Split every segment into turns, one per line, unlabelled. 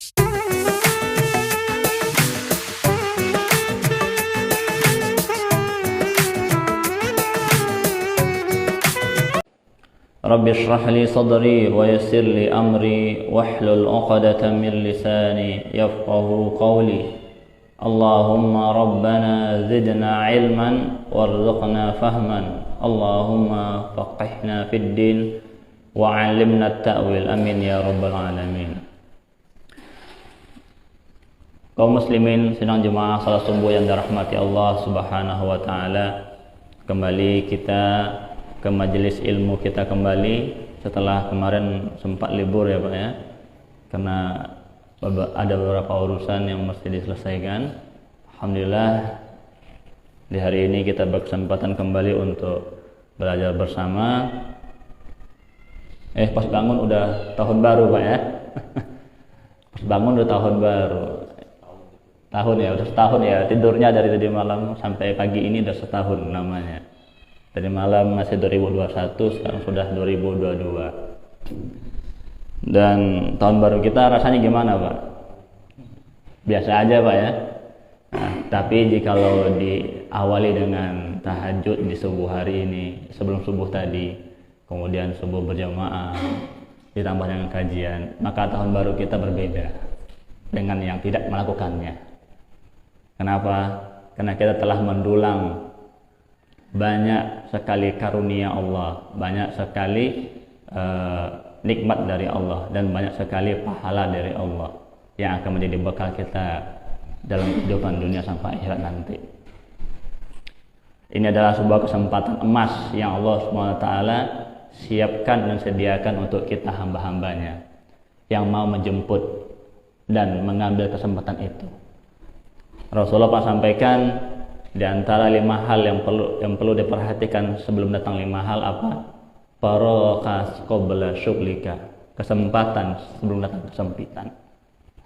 Rabbi shrah li sadri wa yassir li amri wahlul 'uqdatam min lisani yafqahu qawli. Allahumma rabbana zidna ilman warzuqna fahman. Allahumma faqihna fid din wa 'allimna at-ta'wil. Amin ya rabbal alamin. Kaum muslimin sidang jemaah salat subuh yang dirahmati Allah Subhanahu wa taala, kembali kita ke majelis ilmu kita kembali setelah kemarin sempat libur ya Pak ya, karena ada beberapa urusan yang mesti diselesaikan. Alhamdulillah di hari ini kita berkesempatan kembali untuk belajar bersama. Pas bangun udah tahun baru Pak ya. Pas bangun udah tahun baru. Udah setahun ya, tidurnya dari tadi malam sampai pagi ini udah setahun namanya. Dari malam masih 2021, sekarang sudah 2022. Dan tahun baru kita rasanya gimana Pak? Biasa aja Pak ya. Nah, tapi jikalau diawali dengan tahajud di subuh hari ini, sebelum subuh tadi, kemudian subuh berjamaah, ditambah dengan kajian, maka tahun baru kita berbeda dengan yang tidak melakukannya. Kenapa? Karena kita telah mendulang banyak sekali karunia Allah, banyak sekali nikmat dari Allah, dan banyak sekali pahala dari Allah yang akan menjadi bekal kita dalam kehidupan dunia sampai akhirat nanti. Ini adalah sebuah kesempatan emas yang Allah SWT siapkan dan sediakan untuk kita hamba-hambanya yang mau menjemput dan mengambil kesempatan itu. Rasulullah Pak sampaikan, di antara 5 hal yang perlu diperhatikan sebelum datang 5 hal apa? Faraghas qabla syughlika, kesempatan sebelum datang kesempitan.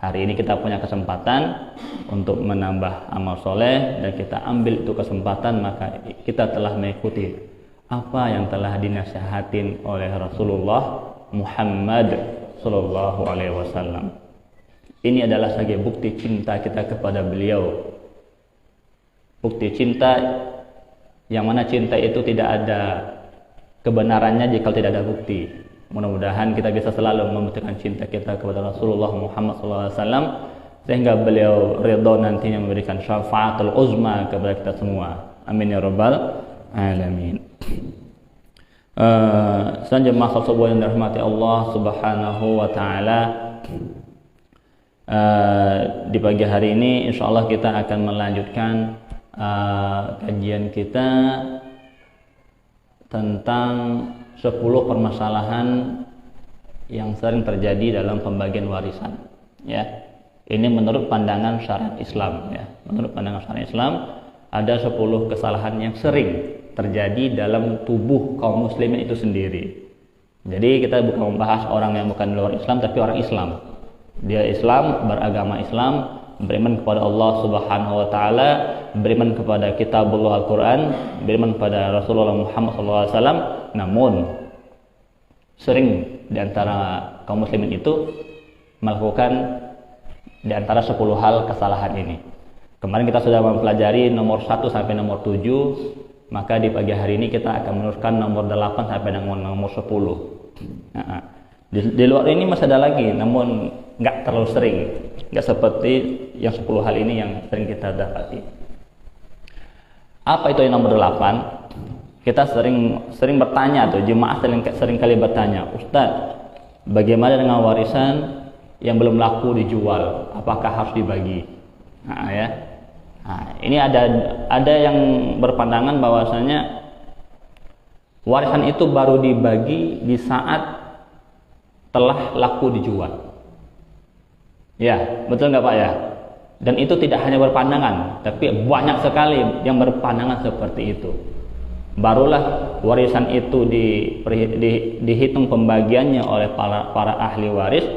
Hari ini kita punya kesempatan untuk menambah amal soleh dan kita ambil itu kesempatan, maka kita telah mengikuti apa yang telah dinasihatin oleh Rasulullah Muhammad sallallahu alaihi wasallam. Ini adalah sebagai bukti cinta kita kepada beliau. Bukti cinta yang mana cinta itu tidak ada kebenarannya jika tidak ada bukti. Mudah-mudahan kita bisa selalu membuktikan cinta kita kepada Rasulullah Muhammad SAW sehingga beliau ridha nantinya memberikan syafaatul uzma kepada kita semua. Amin ya rabbal alamin. Selanjutnya salat subuh yang dirahmati Allah Subhanahu wa taala, di pagi hari ini insyaallah kita akan melanjutkan kajian kita tentang 10 permasalahan yang sering terjadi dalam pembagian warisan ya. Ini menurut pandangan syariat Islam ya. Menurut pandangan syariat Islam ada 10 kesalahan yang sering terjadi dalam tubuh kaum muslimin itu sendiri. Jadi kita bukan membahas orang yang bukan luar Islam, tapi orang Islam. Dia Islam, beragama Islam, beriman kepada Allah Subhanahu wa taala, beriman kepada kitabullah Al-Qur'an, beriman kepada Rasulullah Muhammad SAW, namun sering di antara kaum muslimin itu melakukan di antara 10 hal kesalahan ini. Kemarin kita sudah mempelajari nomor 1 sampai nomor 7, maka di pagi hari ini kita akan meneruskan nomor 8 sampai dengan nomor 10. Di luar ini masih ada lagi, namun nggak terlalu sering, nggak seperti yang 10 hal ini yang sering kita dapati. Apa itu yang nomor 8? Kita sering bertanya tuh, jemaah sering kali bertanya, Ustadz, bagaimana dengan warisan yang belum laku dijual? Apakah harus dibagi? Ini ada yang berpandangan bahwasanya warisan itu baru dibagi di saat telah laku dijual. Ya, betul nggak Pak ya? Dan itu tidak hanya berpandangan, tapi banyak sekali yang berpandangan seperti itu. Barulah warisan itu dihitung pembagiannya oleh para ahli waris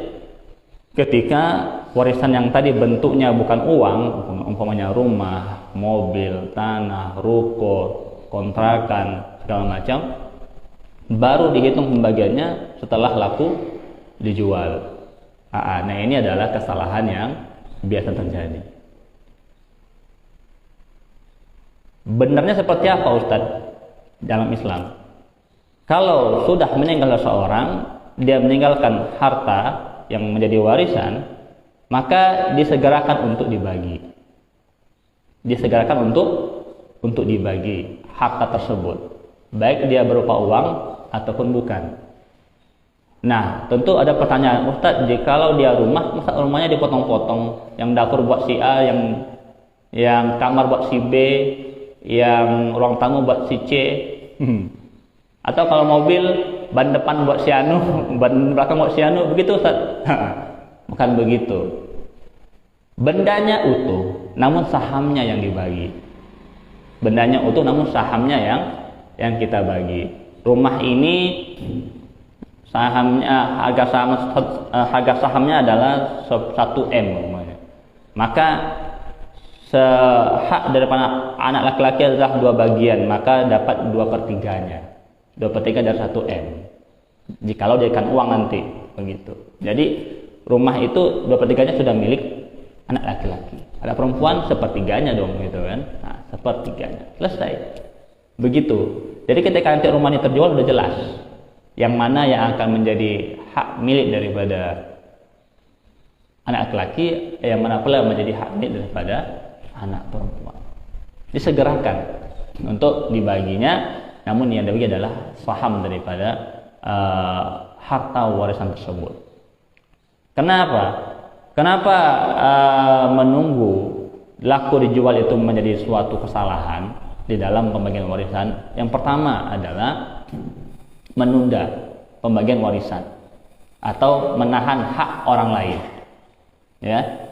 ketika warisan yang tadi bentuknya bukan uang, umpamanya rumah, mobil, tanah, ruko, kontrakan, segala macam, baru dihitung pembagiannya setelah laku dijual. Nah, ini adalah kesalahan yang biasa terjadi. Benarnya seperti apa Ustadz dalam Islam? Kalau sudah meninggal seseorang, dia meninggalkan harta yang menjadi warisan, maka disegerakan untuk dibagi. Disegerakan untuk dibagi harta tersebut, baik dia berupa uang ataupun bukan. Nah, tentu ada pertanyaan, Ustadz, jikalau dia rumah, masa rumahnya dipotong-potong, yang dapur buat si A, yang kamar buat si B, yang ruang tamu buat si C. Atau kalau mobil, ban depan buat si Anu, ban belakang buat si Anu, begitu Ustaz? Bukan begitu. Bendanya utuh, namun sahamnya yang dibagi. Bendanya utuh, namun sahamnya yang kita bagi. Rumah ini sahamnya, harga sahamnya adalah 1 M. Maka hak daripada anak laki-laki adalah 2 bagian, maka dapat 2/3-nya. 2/3 dari 1 M. Jikalau jadikan uang nanti, begitu. Jadi rumah itu 2/3-nya sudah milik anak laki-laki. Ada perempuan 1/3-nya dong, gitu kan? Nah, 1/3-nya selesai. Begitu. Jadi ketika nanti rumah ini terjual sudah jelas yang mana yang akan menjadi hak milik daripada anak laki-laki, yang mana pula menjadi hak milik daripada anak perempuan. Disegerakan untuk dibaginya, namun yang dibagi adalah saham daripada harta warisan tersebut. Kenapa menunggu laku dijual itu menjadi suatu kesalahan di dalam pembagian warisan? Yang pertama adalah menunda pembagian warisan atau menahan hak orang lain, ya.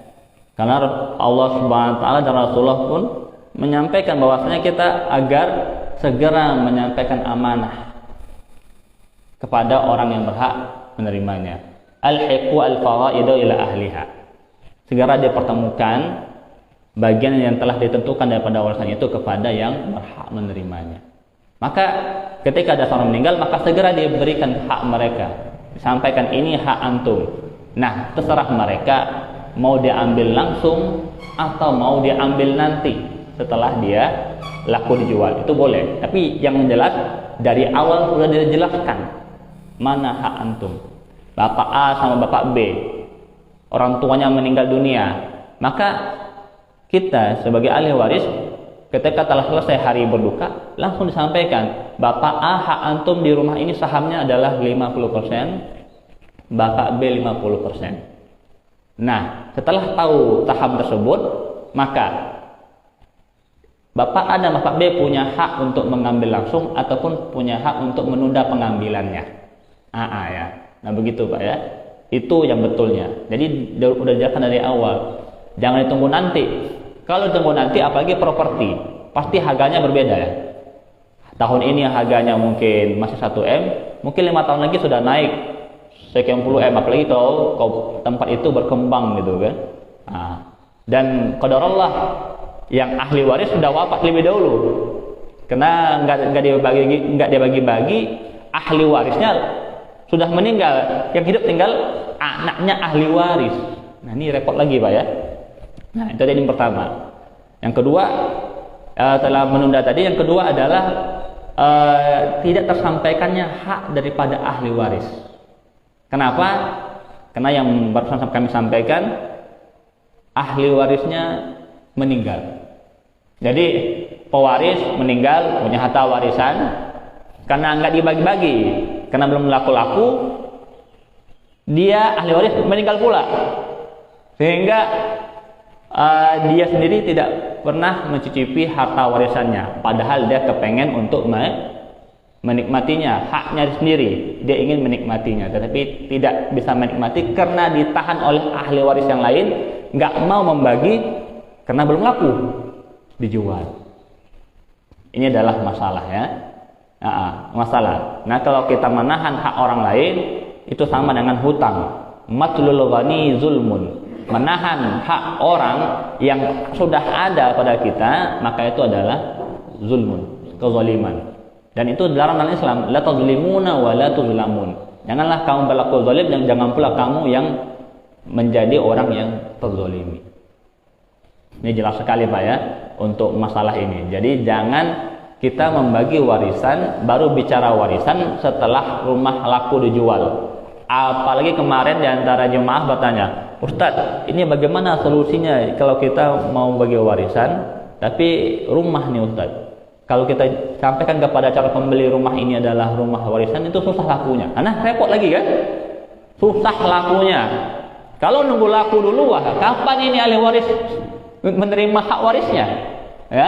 Karena Allah Subhanahu wa taala dan Rasulullah pun menyampaikan bahwasanya kita agar segera menyampaikan amanah kepada orang yang berhak menerimanya. Al-hiqu al-faraidu ila ahliha. Segera dipertemukan bagian yang telah ditentukan daripada warisan itu kepada yang berhak menerimanya. Maka ketika ada seorang meninggal, maka segera diberikan hak mereka. Disampaikan, ini hak antum. Nah, terserah mereka mau diambil langsung atau mau diambil nanti setelah dia laku dijual, itu boleh. Tapi yang jelas dari awal sudah dijelaskan mana hak antum. Bapak A sama Bapak B, orang tuanya meninggal dunia, maka kita sebagai ahli waris ketika telah selesai hari berduka langsung disampaikan, Bapak A, hak antum di rumah ini sahamnya adalah 50%, Bapak B 50%. Nah, setelah tahu saham tersebut, maka Bapak A dan Bapak B punya hak untuk mengambil langsung ataupun punya hak untuk menunda pengambilannya. Ya. Nah, begitu Pak ya. Itu yang betulnya. Jadi udah dijelaskan dari awal. Jangan ditunggu nanti. Kalau ditunggu nanti, apalagi properti, pasti harganya berbeda ya. Tahun ini harganya mungkin masih 1 M, mungkin 5 tahun lagi sudah naik sekian puluh M, apalagi kalau tempat itu berkembang gitu kan. Dan qadarullah yang ahli waris sudah wafat lebih dahulu, karena nggak dibagi-bagi, ahli warisnya sudah meninggal, yang hidup tinggal anaknya ahli waris. Nah, ini repot lagi Pak ya. Nah, itu yang pertama. Yang kedua, telah menunda tadi, yang kedua adalah tidak tersampaikannya hak daripada ahli waris. Kenapa? Karena yang barusan kami sampaikan, ahli warisnya meninggal. Jadi pewaris meninggal punya harta warisan, karena nggak dibagi-bagi, karena belum laku-laku, dia ahli waris meninggal pula, sehingga dia sendiri tidak pernah mencicipi harta warisannya, padahal dia kepengen untuk menikmatinya, haknya sendiri, dia ingin menikmatinya, tetapi tidak bisa menikmati karena ditahan oleh ahli waris yang lain, nggak mau membagi karena belum laku dijual. Ini adalah masalah ya. Masalah. Nah, kalau kita menahan hak orang lain, itu sama dengan hutang. Matlul ghani zulmun. Menahan hak orang yang sudah ada pada kita, maka itu adalah zulmun, kezaliman. Dan itu dalam Islam, la tazlimuna wa la tuzlamun. Janganlah kamu berlaku zalim dan jangan pula kamu yang menjadi orang yang terzolimi. Ini jelas sekali Pak ya untuk masalah ini. Jadi jangan kita membagi warisan baru bicara warisan setelah rumah laku dijual. Apalagi kemarin di antara jemaah bertanya, Ustadz, ini bagaimana solusinya kalau kita mau bagi warisan tapi rumah nih Ustadz? Kalau kita sampaikan kepada calon pembeli rumah ini adalah rumah warisan, itu susah lakunya. Karena repot lagi kan? Susah lakunya. Kalau nunggu laku dulu, kapan ini ahli waris menerima hak warisnya? Ya,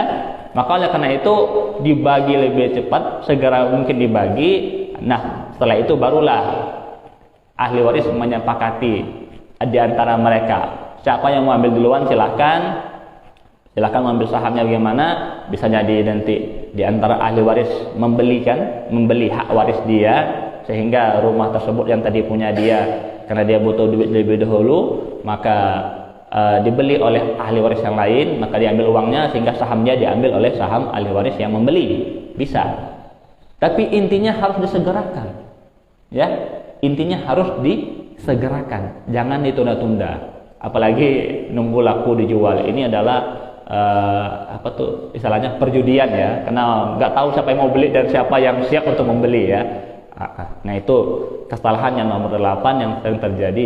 maka oleh karena itu dibagi lebih cepat, segera mungkin dibagi. Nah, setelah itu barulah ahli waris menyepakati di antara mereka. Siapa yang mau ambil duluan silahkan mengambil sahamnya bagaimana. Bisa jadi nanti di antara ahli waris membeli hak waris dia, sehingga rumah tersebut yang tadi punya dia karena dia butuh duit lebih dahulu, maka dibeli oleh ahli waris yang lain, maka diambil uangnya sehingga sahamnya diambil oleh saham ahli waris yang membeli. Bisa. Tapi intinya harus disegerakan. Ya, intinya harus disegerakan. Jangan ditunda-tunda. Apalagi nunggu laku dijual. Ini adalah istilahnya perjudian ya, karena nggak tahu siapa yang mau beli dan siapa yang siap untuk membeli ya. Nah, itu kesalahan yang nomor 8 yang sering terjadi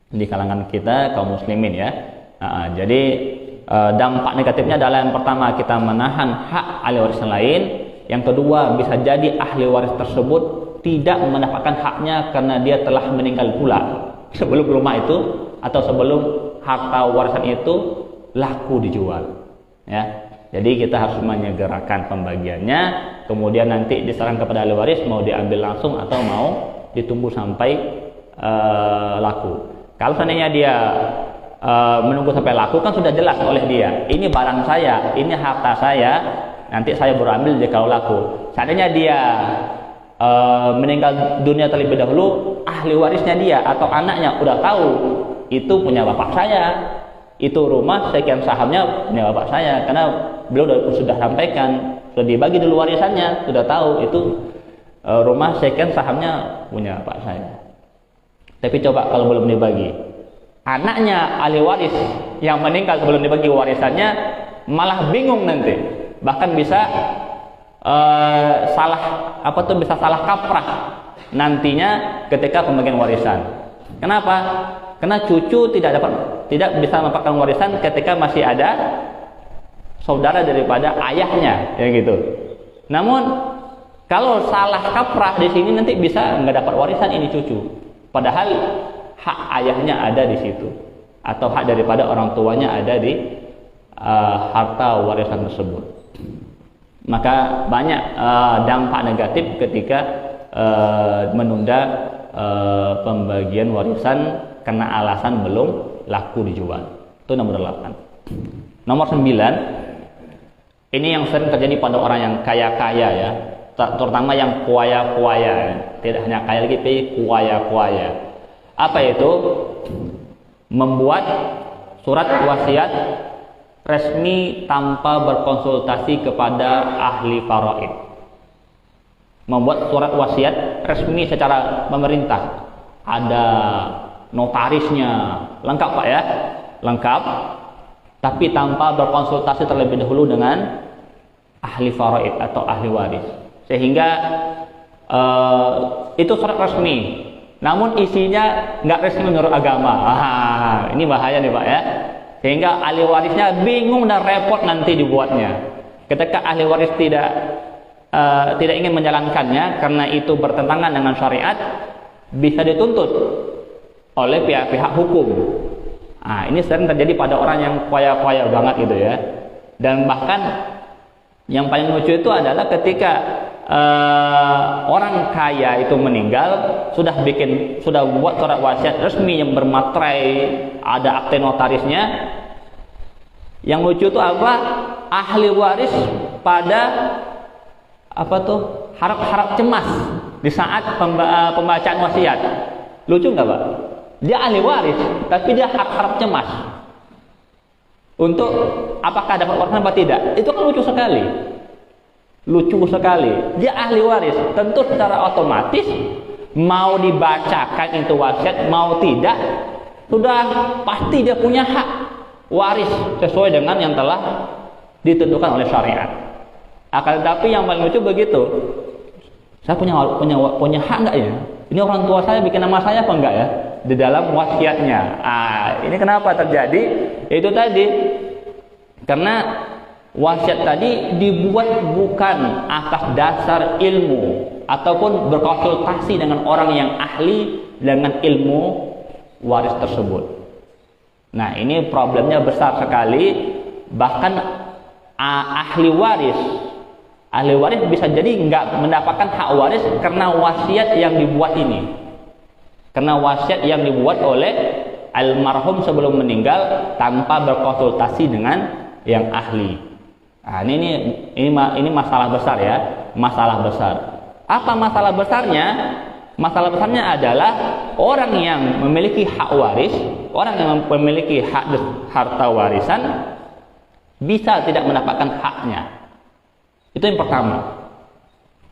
di kalangan kita kaum muslimin ya. Jadi dampak negatifnya adalah yang pertama, kita menahan hak ahli waris yang lain. Yang kedua, bisa jadi ahli waris tersebut tidak mendapatkan haknya karena dia telah meninggal pula sebelum rumah itu atau sebelum harta warisan itu laku dijual ya. Jadi kita harus menyegerakan pembagiannya, kemudian nanti diserahkan kepada ahli waris mau diambil langsung atau mau ditunggu sampai laku. Kalau seandainya dia menunggu sampai laku, kan sudah jelas oleh dia, ini barang saya, ini harta saya, nanti saya baru ambil dia kalau laku. Seandainya dia meninggal dunia terlebih dahulu, ahli warisnya dia atau anaknya udah tahu itu punya bapak saya, itu rumah sekian sahamnya punya bapak saya, karena beliau sudah sampaikan, sudah dibagi dulu warisannya, sudah tahu itu rumah sekian sahamnya punya bapak saya. Tapi coba kalau belum dibagi, anaknya ahli waris yang meninggal sebelum dibagi warisannya malah bingung nanti, bahkan bisa bisa salah kaprah nantinya ketika pembagian warisan. Kenapa? Karena cucu tidak bisa mendapatkan warisan ketika masih ada saudara daripada ayahnya, ya gitu. Namun kalau salah kaprah di sini nanti bisa nggak dapat warisan ini cucu, padahal hak ayahnya ada di situ atau hak daripada orang tuanya ada di harta warisan tersebut. Maka banyak dampak negatif ketika menunda pembagian warisan karena alasan belum laku dijual. Itu nomor 8. Nomor 9, ini yang sering terjadi pada orang yang kaya-kaya ya, terutama yang kuaya-kuaya, tidak hanya kaya lagi, tapi kuaya-kuaya. Apa itu? Membuat surat wasiat resmi tanpa berkonsultasi kepada ahli faraid. Membuat surat wasiat resmi secara pemerintah, ada notarisnya, lengkap Pak ya, lengkap, tapi tanpa berkonsultasi terlebih dahulu dengan ahli faraid atau ahli waris, sehingga itu surat resmi, namun isinya nggak resmi menurut agama. Ini bahaya nih Pak ya, sehingga ahli warisnya bingung dan repot nanti dibuatnya. Ketika ahli waris tidak ingin menjalankannya karena itu bertentangan dengan syariat, bisa dituntut oleh pihak-pihak hukum. Ini sering terjadi pada orang yang kaya-kaya banget gitu ya. Dan bahkan yang paling lucu itu adalah ketika orang kaya itu meninggal, sudah buat surat wasiat resmi yang bermaterai, ada akte notarisnya. Yang lucu itu apa? Ahli waris pada harap-harap cemas di saat pembacaan wasiat. Lucu nggak Pak? Dia ahli waris, tapi dia harap cemas untuk apakah dapat warisan atau tidak. Itu kan lucu sekali. Lucu sekali. Dia ahli waris, tentu secara otomatis mau dibacakan itu wasiat mau tidak, sudah pasti dia punya hak waris sesuai dengan yang telah ditentukan oleh syariat. Akan tetapi yang paling lucu begitu, saya punya hak nggak ya? Ini orang tua saya bikin nama saya apa enggak ya? Di dalam wasiatnya. Ini kenapa terjadi? Itu tadi karena wasiat tadi dibuat bukan atas dasar ilmu ataupun berkonsultasi dengan orang yang ahli dengan ilmu waris tersebut. Nah, ini problemnya besar sekali. Bahkan ahli waris bisa jadi nggak mendapatkan hak waris karena wasiat yang dibuat ini. Karena wasiat yang dibuat oleh almarhum sebelum meninggal tanpa berkonsultasi dengan yang ahli. Nah, ini masalah besar ya, masalah besar. Apa masalah besarnya? Masalah besarnya adalah orang yang memiliki hak waris, orang yang memiliki hak harta warisan bisa tidak mendapatkan haknya. Itu yang pertama.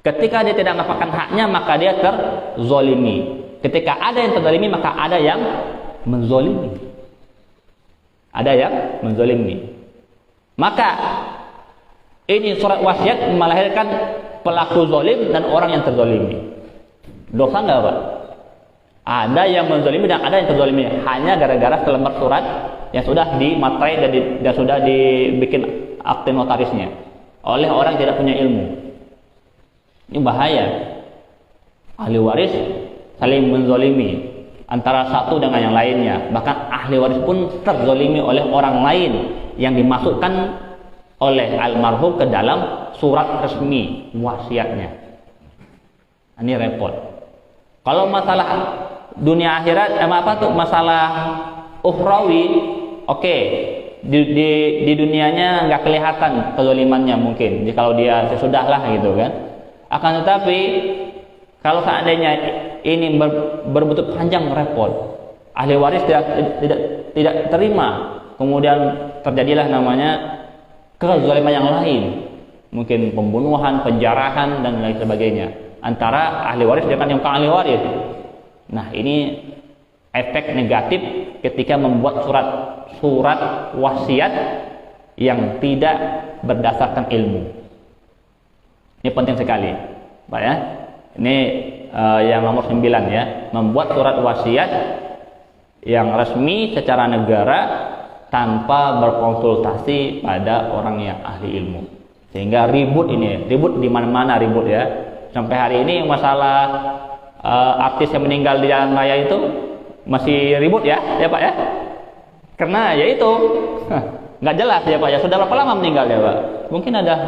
Ketika dia tidak mendapatkan haknya, maka dia terzolimi. Ketika ada yang terzolimi, maka ada yang menzolimi. Ada yang menzolimi. Maka ini surat wasiat melahirkan pelaku zolim dan orang yang terzolimi. Dosa nggak, Pak? Ada yang menzolimi dan ada yang terzolimi hanya gara-gara selembar surat yang sudah dimaterai dan sudah dibikin akte notarisnya oleh orang yang tidak punya ilmu. Ini bahaya. Ahli waris saling menzolimi antara satu dengan yang lainnya. Bahkan ahli waris pun terzolimi oleh orang lain yang dimasukkan oleh almarhum ke dalam surat resmi wasiatnya. Ini repot. Kalau masalah dunia akhirat, masalah ukhrawi, oke. Di dunianya nggak kelihatan kezalimannya mungkin. Jadi kalau dia sesudahlah gitu kan. Akan tetapi kalau seandainya ini berbuntut panjang, repot. Ahli waris tidak terima. Kemudian terjadilah namanya kezaliman yang lain. Mungkin pembunuhan, penjarahan dan lain sebagainya antara ahli waris dengan yang bukan ahli waris. Nah, ini efek negatif ketika membuat surat wasiat yang tidak berdasarkan ilmu. Ini penting sekali, Pak ya. Ini yang nomor 9 ya, membuat surat wasiat yang resmi secara negara tanpa berkonsultasi pada orang yang ahli ilmu. Sehingga ribut di mana-mana ribut ya. Sampai hari ini masalah artis yang meninggal di jalan raya itu masih ribut ya Pak ya. Karena ya itu nggak jelas ya Pak ya. Sudah berapa lama meninggal ya Pak? Mungkin udah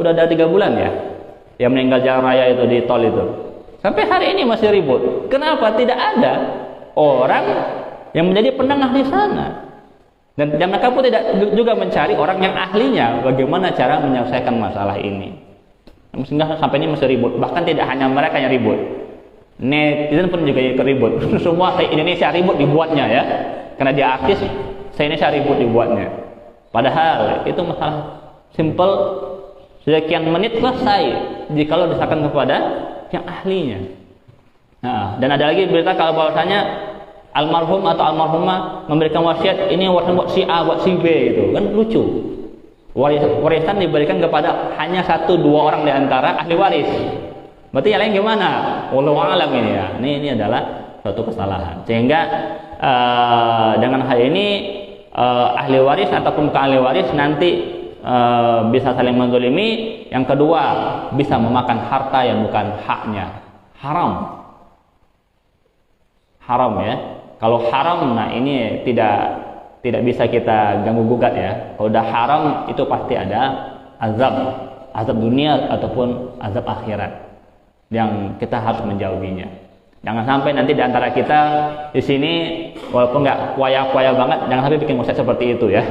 ada 3 bulan ya yang meninggal jalan raya itu di tol itu. Sampai hari ini masih ribut. Kenapa? Tidak ada orang yang menjadi penengah di sana. Dan mereka pun tidak juga mencari orang yang ahlinya bagaimana cara menyelesaikan masalah ini. Sehingga sampai ini masih ribut. Bahkan tidak hanya mereka yang ribut, netizen pun juga ikut ribut. Semua se-Indonesia ribut dibuatnya ya. Karena dia artis, se-Indonesia ribut dibuatnya. Padahal itu masalah simple, sekian menit selesai jikalau diserahkan kepada yang ahlinya. Nah, dan ada lagi berita kalau bahwasanya almarhum atau almarhumah memberikan wasiat, ini warisan buat si A, buat si B gitu. Kan lucu. Warisan diberikan kepada hanya 1-2 orang di antara ahli waris. Berarti yang lain gimana? Wallahu a'lam ini ya. Ini adalah suatu kesalahan. Sehingga dengan hal ini ahli waris ataupun bukan ahli waris nanti bisa saling menzalimi. Yang kedua, bisa memakan harta yang bukan haknya. Haram ya. Kalau haram, nah ini tidak bisa kita ganggu gugat ya. Kalau udah haram itu pasti ada azab dunia ataupun azab akhirat yang kita harus menjauhinya. Jangan sampai nanti di antara kita di sini walaupun nggak kuaya-kuaya banget, jangan sampai bikin wasiat seperti itu ya.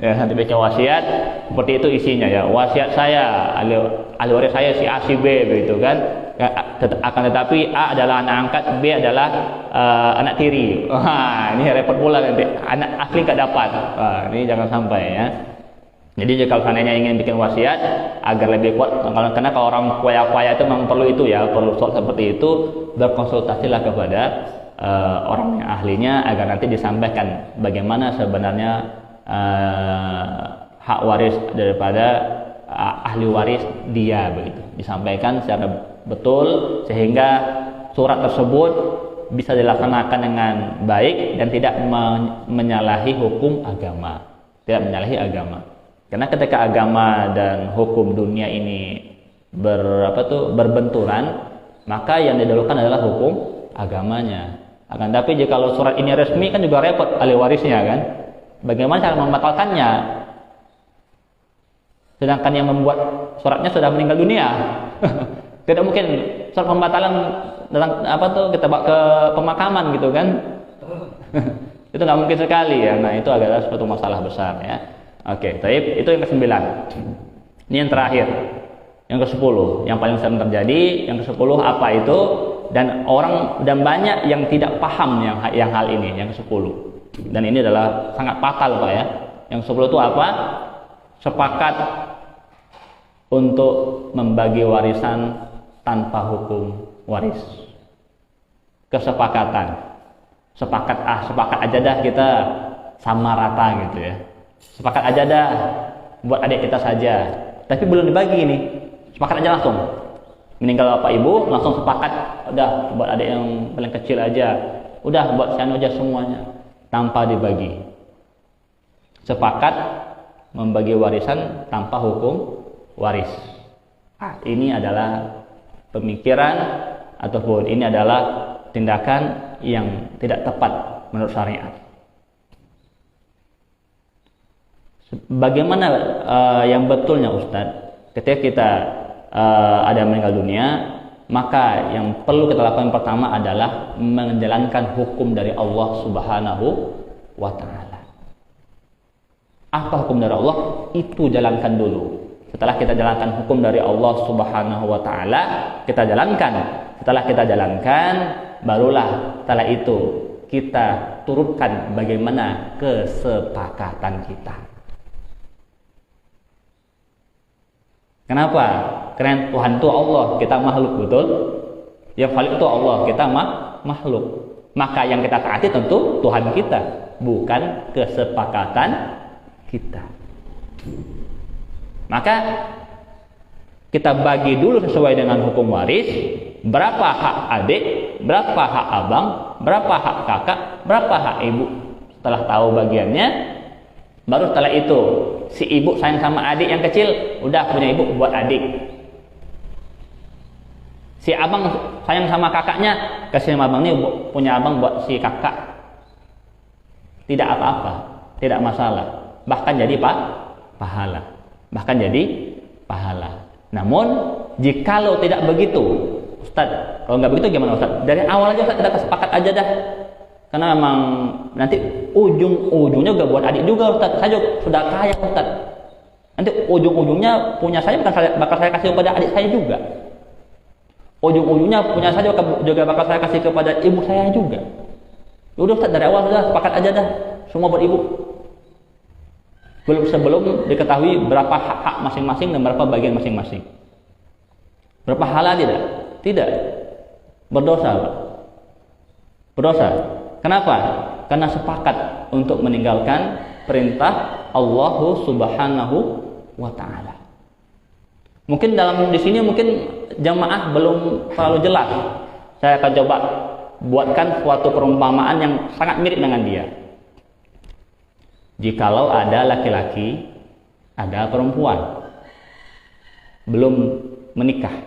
Ya, nanti bikin wasiat seperti itu isinya ya. Wasiat saya, ahli waris saya si A si B begitu kan. Akan tetapi A adalah anak angkat, B adalah anak tiri. Wah, ini repot pula nanti. Anak asli nggak dapat. Wah, ini jangan sampai ya. Jadi kalau seandainya ingin bikin wasiat agar lebih kuat, karena kalau orang kuaya-kuaya itu memang perlu itu ya, perlu seperti itu, berkonsultasilah kepada orang yang ahlinya agar nanti disampaikan bagaimana sebenarnya hak waris daripada ahli waris dia, begitu disampaikan secara betul sehingga surat tersebut bisa dilaksanakan dengan baik dan tidak menyalahi hukum agama, tidak menyalahi agama. Karena ketika agama dan hukum dunia ini berbenturan, maka yang didahulukan adalah hukum agamanya. Akan tapi jika surat ini resmi kan juga repot ahli warisnya kan. Bagaimana cara membatalkannya? Sedangkan yang membuat suratnya sudah meninggal dunia. Tidak mungkin surat pembatalan dalam kita bawa ke pemakaman gitu kan. Itu nggak mungkin sekali ya. Nah, itu adalah suatu masalah besar ya. Oke, baik, itu yang ke-9. Ini yang terakhir. Yang ke-10, yang paling sering terjadi. Yang ke-10 apa itu? Dan banyak yang tidak paham yang hal ini, yang ke-10. Dan ini adalah sangat fatal Pak ya. Yang ke-10 itu apa? Sepakat untuk membagi warisan tanpa hukum waris. Kesepakatan. Sepakat aja dah kita sama rata gitu ya. Sepakat aja dah buat adik kita saja. Tapi belum dibagi nih. Sepakat aja langsung. Meninggal bapak ibu langsung sepakat, udah buat adik yang paling kecil aja. Udah buat si anu aja semuanya tanpa dibagi. Sepakat membagi warisan tanpa hukum waris. Ini adalah pemikiran ataupun ini adalah tindakan yang tidak tepat menurut syariat. Bagaimana yang betulnya Ustadz? Ketika kita ada meninggal dunia, maka yang perlu kita lakukan pertama adalah menjalankan hukum dari Allah Subhanahu wa Ta'ala. Apa hukum dari Allah? Itu jalankan dulu. Setelah kita jalankan hukum dari Allah Subhanahu wa Ta'ala, kita jalankan. Setelah kita jalankan, barulah setelah itu kita turutkan bagaimana kesepakatan kita. Kenapa? Karena Tuhan itu Allah, kita makhluk, betul? Yang Khalik itu Allah, kita makhluk. Maka yang kita taati tentu Tuhan kita, bukan kesepakatan kita. Maka kita bagi dulu sesuai dengan hukum waris. Berapa hak adik, berapa hak abang, berapa hak kakak, berapa hak ibu. Setelah tahu bagiannya, baru setelah itu si ibu sayang sama adik yang kecil, udah punya ibu buat adik. Si abang sayang sama kakaknya, kasih sama abang, ini punya abang buat si kakak. Tidak apa-apa, tidak masalah. Bahkan jadi pahala. Bahkan jadi pahala. Namun jikalau tidak begitu, Ustadz, kalau nggak begitu gimana Ustadz? Dari awal aja Ustadz kita sepakat aja dah. Karena memang nanti ujung-ujungnya juga buat adik juga Ustadz. Saya juga sudah kaya Ustadz. Nanti ujung-ujungnya punya saya bakal saya kasih kepada adik saya juga. Ujung-ujungnya punya saya juga bakal saya kasih kepada ibu saya juga. Udah Ustadz, dari awal sudah sepakat aja dah. Semua buat ibu. Sebelum diketahui berapa hak masing-masing dan berapa bagian masing-masing. Berapa halal tidak? Tidak. Berdosa Pak. Berdosa. Kenapa? Karena sepakat untuk meninggalkan perintah Allah Subhanahu wa Ta'ala. Mungkin di sini mungkin jamaah belum terlalu jelas. Saya akan coba buatkan suatu perumpamaan yang sangat mirip dengan dia. Jikalau ada laki-laki, ada perempuan belum menikah,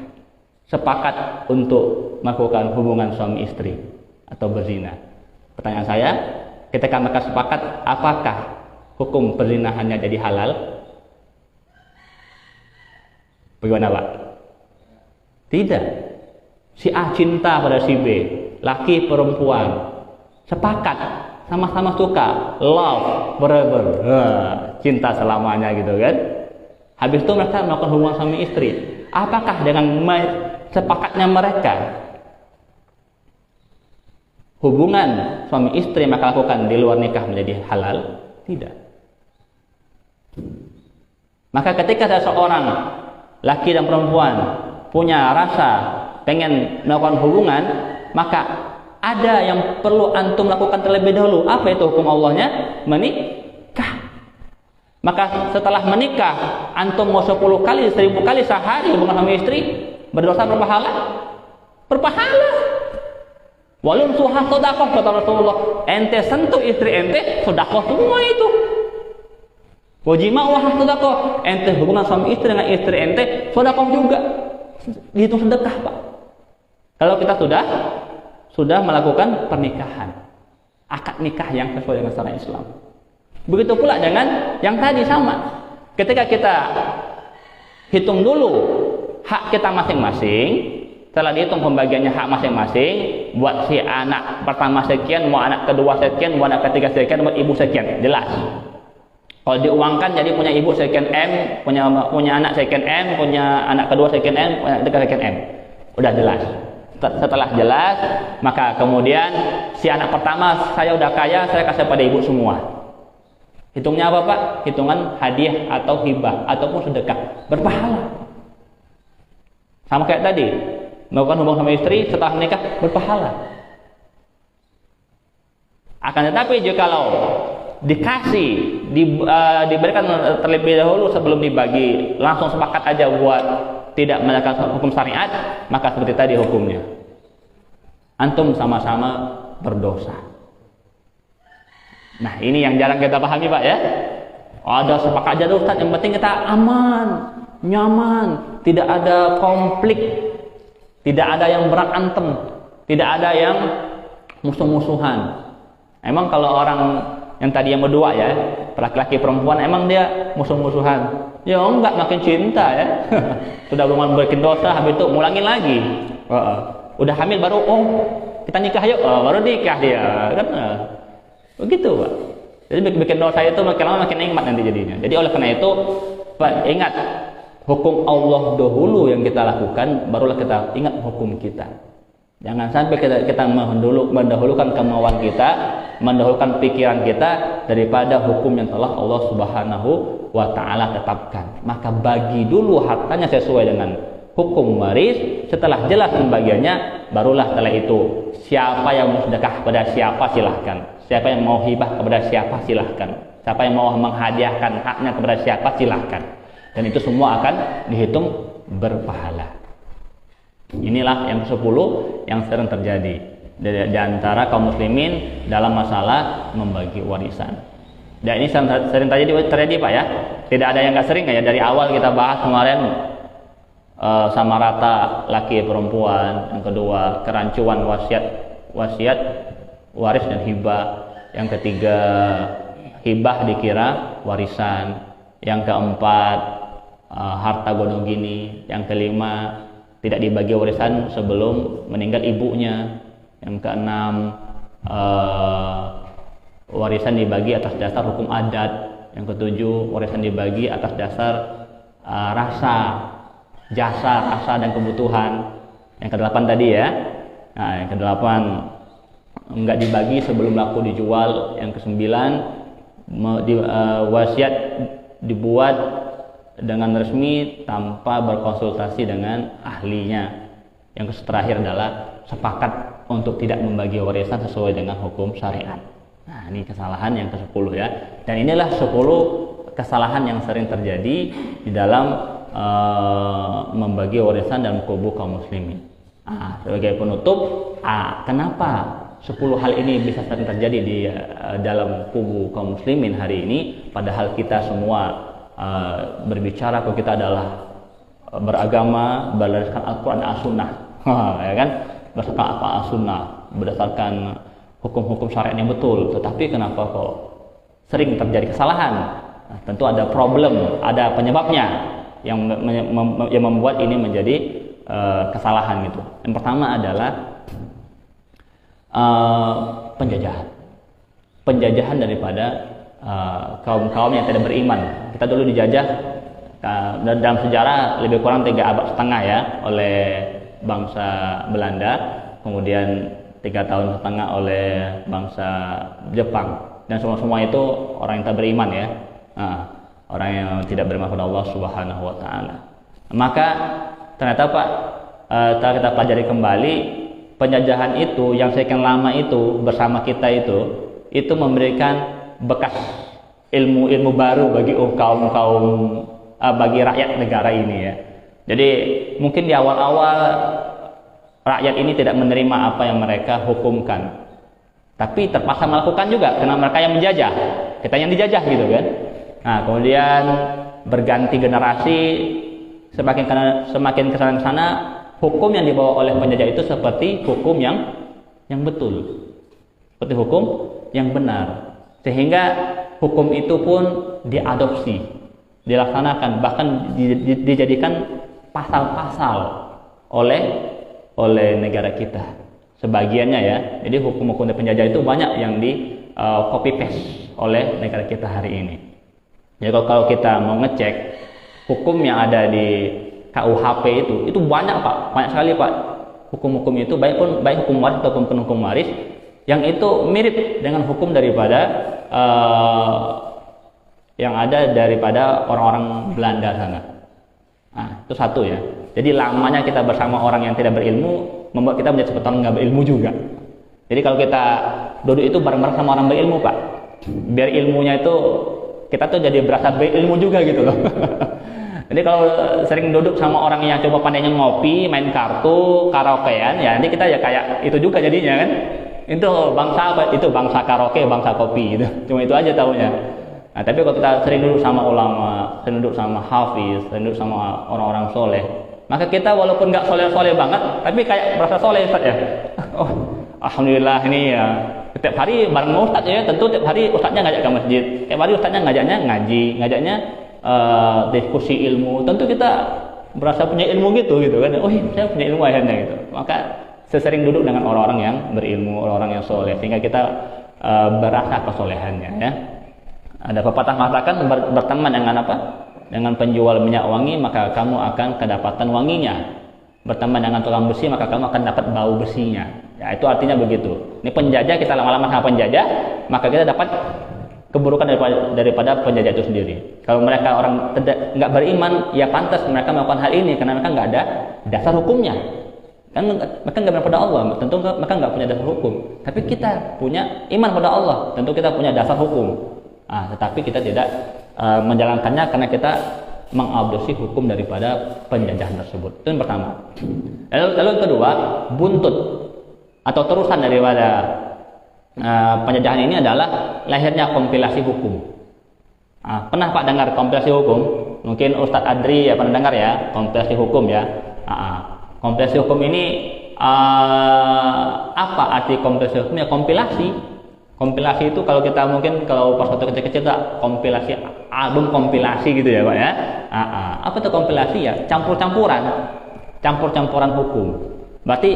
sepakat untuk melakukan hubungan suami istri atau berzina. Pertanyaan saya, ketika mereka sepakat, apakah hukum perzinahannya jadi halal? Bagaimana Pak? Tidak. Si A cinta pada si B, laki perempuan, sepakat, sama-sama suka, love forever, cinta selamanya gitu kan. Habis itu mereka melakukan hubungan suami istri. Apakah dengan sepakatnya mereka hubungan suami istri yang mereka lakukan di luar nikah menjadi halal? Tidak. Maka ketika seseorang laki dan perempuan punya rasa pengen melakukan hubungan, maka ada yang perlu antum lakukan terlebih dahulu. Apa itu hukum Allahnya? Menikah. Maka setelah menikah, antum mau 10 kali, 1000 kali sehari hubungan sama istri, berdosa berpahala? Berpahala. Walun suha sodakoh, kata Rasulullah. Ente sentuh istri ente, sodakoh semua itu. Wajima wah sodakoh. Ente hubungan suami istri dengan istri ente, sodakoh juga. Dihitung sedekah, Pak. Kalau kita sudah melakukan pernikahan, akad nikah yang sesuai dengan syariat Islam. Begitu pula dengan yang tadi sama. Ketika kita hitung dulu hak kita masing-masing, setelah dihitung pembagiannya hak masing-masing, buat si anak pertama sekian, mau anak kedua sekian, mau anak ketiga sekian, buat ibu sekian, jelas. Kalau diuangkan jadi punya ibu sekian M, punya anak sekian M, punya anak kedua sekian M, punya anak ketiga sekian M. Udah jelas. Setelah jelas, maka kemudian si anak pertama, saya udah kaya, saya kasih pada ibu semua. Hitungnya apa, Pak? Hitungan hadiah atau hibah ataupun sedekah, berpahala. Sama kayak tadi, melakukan hubungan sama istri setelah menikah, berpahala. Akan tetapi jikalau diberikan terlebih dahulu sebelum dibagi, langsung sepakat aja buat tidak melakukan hukum syariat, maka seperti tadi hukumnya, antum sama-sama berdosa. Nah, ini yang jarang kita pahami, Pak, ya. Ada sepakat aja Ustaz, yang penting kita aman, nyaman, tidak ada konflik, tidak ada yang berantem, tidak ada yang musuh-musuhan. Emang kalau orang yang tadi yang berdua ya, laki-laki perempuan, emang dia musuh-musuhan? Ya enggak, makin cinta ya. Sudah belum bikin dosa, habis itu ngulangin lagi. Udah hamil baru, kita nikah yuk, baru nikah dia kan. Begitu, Pak. Jadi bikin dosa itu makin lama makin nikmat nanti jadinya. Jadi oleh karena itu, Pak, ingat hukum Allah dahulu yang kita lakukan, barulah kita ingat hukum kita. Jangan sampai kita mendahulukan kemauan kita, mendahulukan pikiran kita daripada hukum yang telah Allah Subhanahu wa Ta'ala tetapkan. Maka bagi dulu hartanya sesuai dengan hukum waris. Setelah jelas pembagiannya, barulah setelah itu siapa yang mau sedekah kepada siapa silahkan, siapa yang mau hibah kepada siapa silahkan, siapa yang mau menghadiahkan haknya kepada siapa silahkan, dan itu semua akan dihitung berpahala. Inilah yang ke-10 yang sering terjadi di antara kaum muslimin dalam masalah membagi warisan. Dan ini sering terjadi, Pak, ya. Tidak ada yang nggak sering ya. Dari awal kita bahas kemarin sama rata laki perempuan. Yang kedua, kerancuan wasiat, waris dan hibah. Yang ketiga, hibah dikira warisan. Yang keempat, harta gonogini. Yang kelima, tidak dibagi warisan sebelum meninggal ibunya. Yang keenam, warisan dibagi atas dasar hukum adat. Yang ketujuh, warisan dibagi atas dasar rasa, jasa, dan kebutuhan. Yang kedelapan tadi ya. Nah, yang kedelapan, enggak dibagi sebelum laku dijual. Yang kesembilan, wasiat dibuat dengan resmi tanpa berkonsultasi dengan ahlinya. Yang terakhir adalah sepakat untuk tidak membagi warisan sesuai dengan hukum syariat. Nah, ini kesalahan yang ke-10 ya. Dan inilah 10 kesalahan yang sering terjadi di dalam membagi warisan dalam kubu kaum muslimin. Sebagai penutup, kenapa 10 hal ini bisa sering terjadi di dalam kubu kaum muslimin hari ini, padahal kita semua berbicara kalau kita adalah beragama berdasarkan Al-Quran dan As-Sunnah, ya kan? Berdasarkan Al-Quran As-Sunnah, berdasarkan hukum-hukum syariat yang betul. Tetapi kenapa kok sering terjadi kesalahan? Nah, tentu ada problem, ada penyebabnya yang membuat ini menjadi kesalahan gitu. Yang pertama adalah penjajahan daripada kaum-kaum yang tidak beriman. Kita dulu dijajah dalam sejarah lebih kurang 3 abad setengah ya oleh bangsa Belanda, kemudian 3 tahun setengah oleh bangsa Jepang, dan semua itu orang yang tak beriman ya, orang yang tidak beriman kepada Allah Subhanahu wa Ta'ala. Maka ternyata, Pak, setelah kita pelajari kembali, penjajahan itu yang sekian lama itu bersama kita itu memberikan bekas ilmu-ilmu baru bagi kaum-kaum bagi rakyat negara ini ya. Jadi mungkin di awal-awal rakyat ini tidak menerima apa yang mereka hukumkan, tapi terpaksa melakukan juga karena mereka yang menjajah, kita yang dijajah gitu kan. Nah kemudian berganti generasi, semakin kesana hukum yang dibawa oleh penjajah itu seperti hukum yang betul, seperti hukum yang benar, sehingga hukum itu pun diadopsi, dilaksanakan, bahkan dijadikan pasal-pasal oleh negara kita sebagiannya ya. Jadi hukum-hukum dari penjajah itu banyak yang di copy paste oleh negara kita hari ini. Jadi kalau kita mau ngecek hukum yang ada di KUHP itu banyak Pak, banyak sekali Pak hukum-hukum itu, baik hukum waris ataupun hukum waris yang itu mirip dengan hukum daripada yang ada daripada orang-orang Belanda sana. Nah, itu satu ya. Jadi lamanya kita bersama orang yang tidak berilmu membuat kita menjadi seperti orang nggak berilmu juga. Jadi kalau kita duduk itu bareng-bareng sama orang berilmu Pak, biar ilmunya itu kita tuh jadi berasa berilmu juga gitu loh. Jadi kalau sering duduk sama orang yang coba pandainya ngopi, main kartu, karaokean, ya nanti kita ya kayak itu juga jadinya kan. Itu bangsa apa? Itu bangsa karaoke, bangsa kopi gitu. Cuma itu aja tahunya. Nah, tapi kalau kita sering duduk sama ulama, sering duduk sama hafiz, sering duduk sama orang-orang soleh, maka kita walaupun nggak soleh-soleh banget, tapi kayak merasa soleh Ustaz ya. Oh, alhamdulillah ini ya. Setiap hari bareng Ustaz ya, tentu setiap hari Ustaznya ngajak ke masjid, setiap hari Ustaznya ngajaknya ngaji, ngajaknya diskusi ilmu. Tentu kita merasa punya ilmu gitu kan. Oh, saya punya ilmu akhirnya gitu. Maka sesering duduk dengan orang-orang yang berilmu, orang-orang yang soleh, sehingga kita berasa kesolehannya ya. Ada pepatah mengatakan berteman dengan apa? Dengan penjual minyak wangi maka kamu akan kedapatan wanginya. Berteman dengan tukang besi maka kamu akan dapat bau besinya. Ya itu artinya begitu. Ini penjajah, kita lama-lama sama penjajah, maka kita dapat keburukan daripada penjajah itu sendiri. Kalau mereka orang nggak beriman, ya pantas mereka melakukan hal ini karena mereka nggak ada dasar hukumnya. Kan mereka nggak beriman pada Allah, tentu mereka nggak punya dasar hukum. Tapi kita punya iman pada Allah, tentu kita punya dasar hukum. Tetapi kita tidak menjalankannya karena kita mengadopsi hukum daripada penjajahan tersebut. Itu yang pertama. Lalu yang kedua, buntut atau terusan daripada penjajahan ini adalah lahirnya kompilasi hukum. Pernah Pak dengar kompilasi hukum? Mungkin Ustadz Adri ya pernah dengar ya kompilasi hukum ya. Kompilasi hukum ini apa arti kompilasi hukum? Ya kompilasi. Kompilasi itu kalau kita mungkin kalau pas waktu kecil-kecil tak kompilasi album kompilasi gitu ya Pak ya. Apa itu kompilasi ya? Campur-campuran hukum. Berarti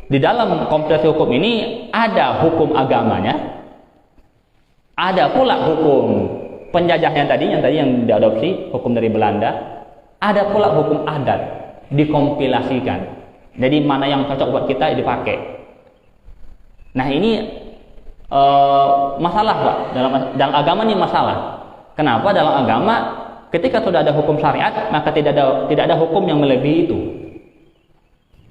di dalam kompilasi hukum ini ada hukum agamanya, ada pula hukum penjajahnya tadi yang diadopsi hukum dari Belanda, ada pula hukum adat dikompilasikan. Jadi mana yang cocok buat kita dipakai. Nah ini masalah Pak, dalam agama ini masalah. Kenapa dalam agama ketika sudah ada hukum syariat maka tidak ada hukum yang melebihi itu.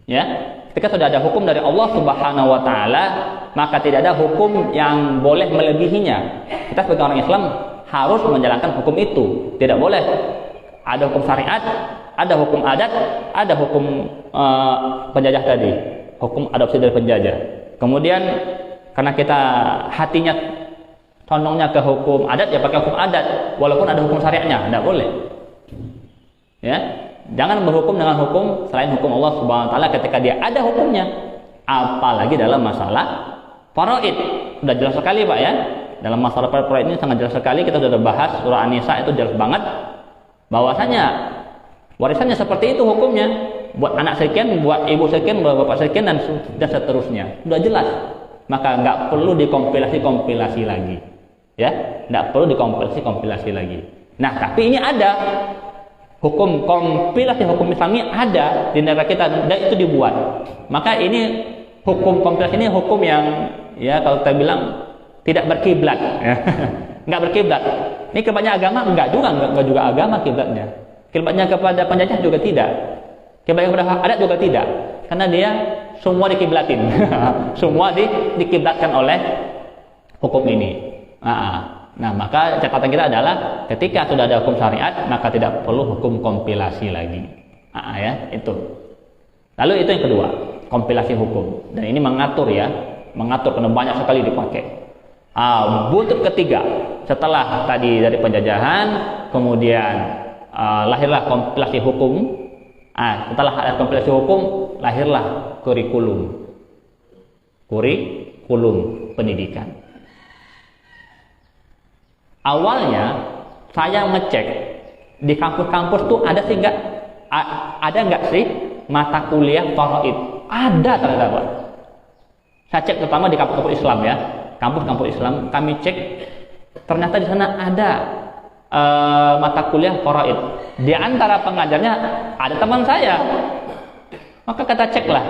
Ya, ketika sudah ada hukum dari Allah Subhanahu wa taala maka tidak ada hukum yang boleh melebihinya. Kita sebagai orang Islam harus menjalankan hukum itu. Tidak boleh ada hukum syariat, ada hukum adat, ada hukum penjajah tadi, hukum adopsi dari penjajah. Kemudian karena kita hatinya condongnya ke hukum adat, ya pakai hukum adat walaupun ada hukum syariatnya, tidak boleh. Ya, jangan berhukum dengan hukum selain hukum Allah Subhanahu wa taala ketika dia ada hukumnya. Apalagi dalam masalah faraid. Sudah jelas sekali Pak ya. Dalam masalah faraid ini sangat jelas sekali, kita sudah bahas surah An-Nisa itu jelas banget bahwasanya warisannya seperti itu hukumnya. Buat anak sekian, buat ibu sekian, buat bapak sekian dan seterusnya. Sudah jelas. Maka nggak perlu dikompilasi lagi, ya, nggak perlu dikompilasi lagi. Nah, tapi ini ada hukum kompilasi hukum Islami ada di negara kita dan itu dibuat. Maka ini hukum kompilasi ini hukum yang ya kalau kita bilang tidak berkiblat, ya. Nggak berkiblat. Ini kiblatnya agama nggak juga agama kiblatnya. Kiblatnya kepada penjajah juga tidak. Kiblatnya kepada adat juga tidak. Karena dia semua dikiblatin. Semua dikiblatkan oleh hukum ini. Nah, maka catatan kita adalah ketika sudah ada hukum syariat, maka tidak perlu hukum kompilasi lagi. Ya, itu. Lalu itu yang kedua, kompilasi hukum. Dan ini mengatur karena banyak sekali dipakai. Buntut ketiga, setelah tadi dari penjajahan, kemudian lahirlah kompilasi hukum. Setelah ada kompilasi hukum, lahirlah kurikulum pendidikan. Awalnya saya ngecek di kampus-kampus tuh ada nggak sih mata kuliah faraid? Ada ternyata, Pak. Saya cek terutama di kampus-kampus Islam ya, kampus-kampus Islam kami cek, ternyata di sana ada mata kuliah faraid. Di antara pengajarnya ada teman saya. Maka kita ceklah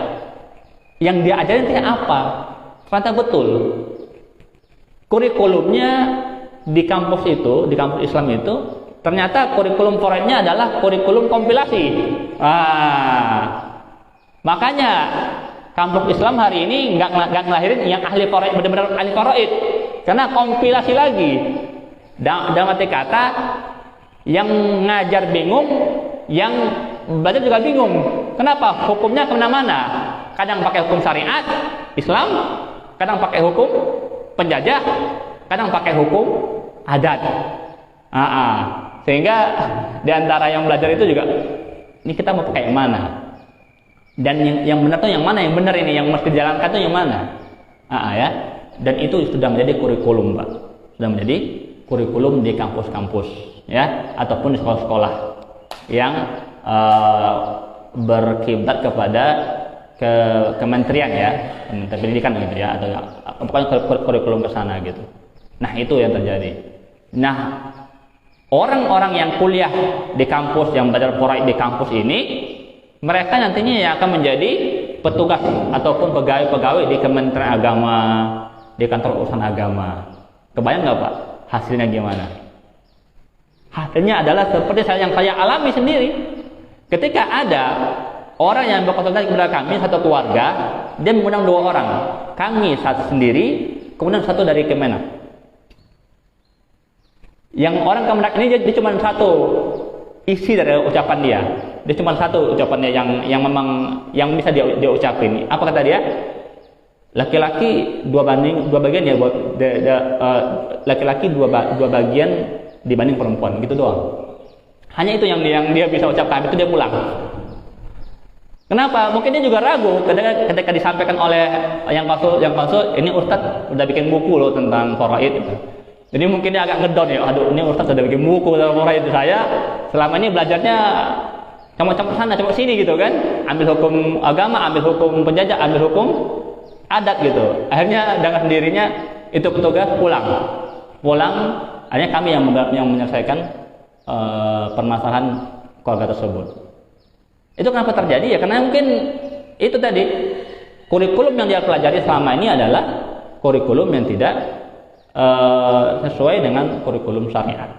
yang dia ajarin itu apa. Ternyata betul kurikulumnya di kampus Islam itu ternyata kurikulum faraidnya adalah kurikulum kompilasi. Makanya kampus Islam hari ini nggak ngelahirin yang ahli faraid, benar-benar ahli faraid, karena kompilasi lagi. Dalam arti kata, yang ngajar bingung, yang belajar juga bingung. Kenapa? Hukumnya kemana-mana. Kadang pakai hukum syariat Islam, kadang pakai hukum penjajah, kadang pakai hukum adat. Sehingga di antara yang belajar itu juga, ini kita mau pakai yang mana? Dan yang benar tuh yang mana? Yang benar ini, yang mesti dijalankan tuh yang mana? Ya. Dan itu sudah menjadi kurikulum, Pak. Sudah menjadi kurikulum di kampus-kampus, ya, ataupun di sekolah-sekolah yang berkiblat kepada kementerian ya, Kementerian Pendidikan gitu ya, atau pokoknya kurikulum ke sana gitu. Nah, itu yang terjadi. Nah, orang-orang yang kuliah di kampus, yang belajar faraid di kampus ini, mereka nantinya yang akan menjadi petugas ataupun pegawai-pegawai di Kementerian Agama, di kantor urusan agama. Kebayang nggak, Pak, hasilnya gimana? Hasilnya adalah seperti yang saya alami sendiri. Ketika ada orang yang berkonsultasi kepada kami, satu keluarga, dia mengundang 2 orang. Kami satu sendiri, kemudian satu dari Kemenak. Yang orang Kemenak ini dia cuma satu isi dari ucapan dia. Dia cuma satu ucapannya yang memang yang bisa dia ucapin. Apa kata dia? Laki-laki 2 bagian ya, laki-laki 2 bagian dibanding perempuan, gitu doang. Hanya itu yang dia bisa ucapkan, itu dia pulang. Kenapa? Mungkin dia juga ragu ketika disampaikan oleh yang konsul, ini Ustadz udah bikin buku loh tentang faraid. Jadi mungkin dia agak ngedon ya, aduh ini Ustadz udah bikin buku tentang faraid, saya selama ini belajarnya campur-campur sana, campur sini gitu kan. Ambil hukum agama, ambil hukum penjajah, ambil hukum adat gitu. Akhirnya dengan sendirinya itu petugas pulang, akhirnya kami yang menyelesaikan permasalahan keluarga tersebut. Itu kenapa terjadi ya? Karena mungkin itu tadi kurikulum yang dia pelajari selama ini adalah kurikulum yang tidak sesuai dengan kurikulum syariat.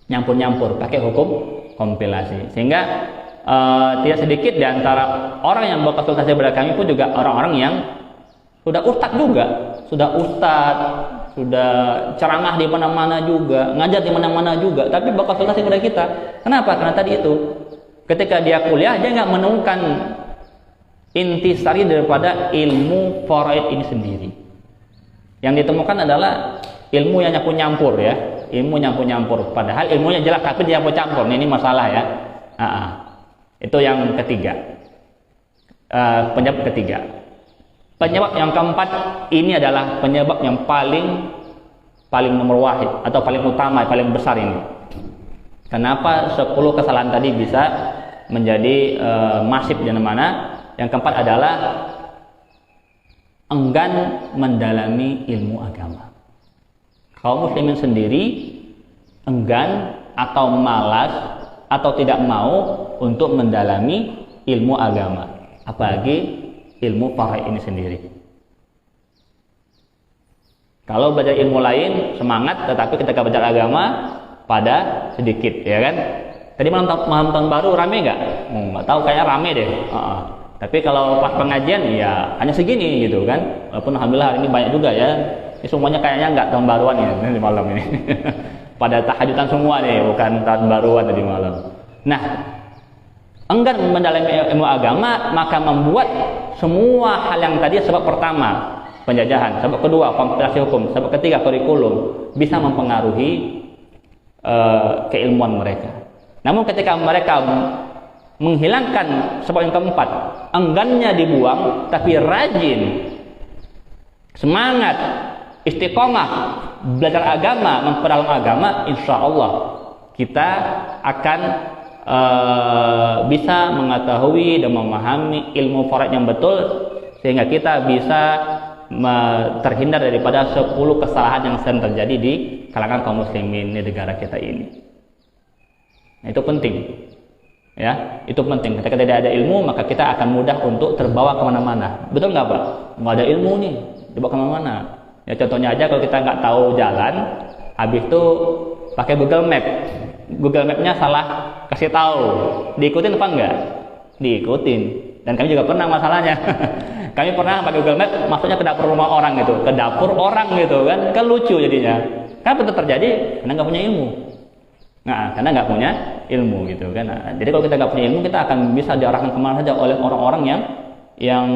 Nyampur-nyampur, pakai hukum kompilasi. Sehingga tidak sedikit di antara orang yang berkonsultasi kepada kami pun juga orang-orang yang sudah sudah ceramah di mana-mana juga, ngajar di mana-mana juga, tapi berkonsultasi kepada kita. Kenapa? Karena tadi itu, ketika dia kuliah, dia nggak menemukan intisari daripada ilmu faraid ini sendiri. Yang ditemukan adalah ilmu yang nyampur-nyampur ya, ilmu nyampur-nyampur. Padahal ilmunya jelas, tapi dia campur. Ini masalah ya. Itu yang ketiga. Penyebab ketiga. Penyebab yang keempat, ini adalah penyebab yang paling nomor wahid atau paling utama, paling besar ini. Kenapa 10 kesalahan tadi bisa menjadi masif di mana? Yang keempat adalah enggan mendalami ilmu agama. Kaum muslimin sendiri enggan atau malas atau tidak mau untuk mendalami ilmu agama, apalagi ilmu faraid ini sendiri. Kalau belajar ilmu lain semangat, tetapi ketika belajar agama pada sedikit, ya kan? Tadi malam tahun baru rame nggak? Nggak tahu, kayaknya rame deh. Tapi kalau pas pengajian ya hanya segini gitu kan. Walaupun alhamdulillah hari ini banyak juga ya. Ini semuanya kayaknya nggak tahun baruan ya di malam ini. Pada tahajudan semua nih, bukan tahun baruan tadi malam. Nah, enggan mendalami ilmu agama, maka membuat semua hal yang tadi, sebab pertama penjajahan, sebab kedua kompilasi hukum, sebab ketiga kurikulum, bisa mempengaruhi keilmuan mereka. Namun ketika mereka menghilangkan sebab yang keempat, enggannya dibuang, tapi rajin, semangat, istiqomah, belajar agama, memperdalam agama, insya Allah kita akan bisa mengetahui dan memahami ilmu faraid yang betul, sehingga kita bisa terhindar daripada 10 kesalahan yang sering terjadi di kalangan kaum muslimin di negara kita ini. Nah, itu penting ya, itu penting. Ketika tidak ada ilmu, maka kita akan mudah untuk terbawa kemana-mana. Betul nggak Pak? Nggak ada ilmu nih, dibawa kemana-mana. Ya contohnya aja, kalau kita nggak tahu jalan, habis itu pakai Google Map, Google Map-nya salah kasih tahu, diikutin apa enggak? Diikutin. Dan kami juga pernah masalahnya. Kami pernah pakai Google Map, masuknya ke dapur rumah orang gitu, ke dapur orang gitu kan lucu jadinya. Kenapa itu terjadi? Karena nggak punya ilmu. Nah, karena nggak punya ilmu gitu kan. Nah, jadi kalau kita nggak punya ilmu, kita akan bisa diarahkan kemana saja oleh orang-orang yang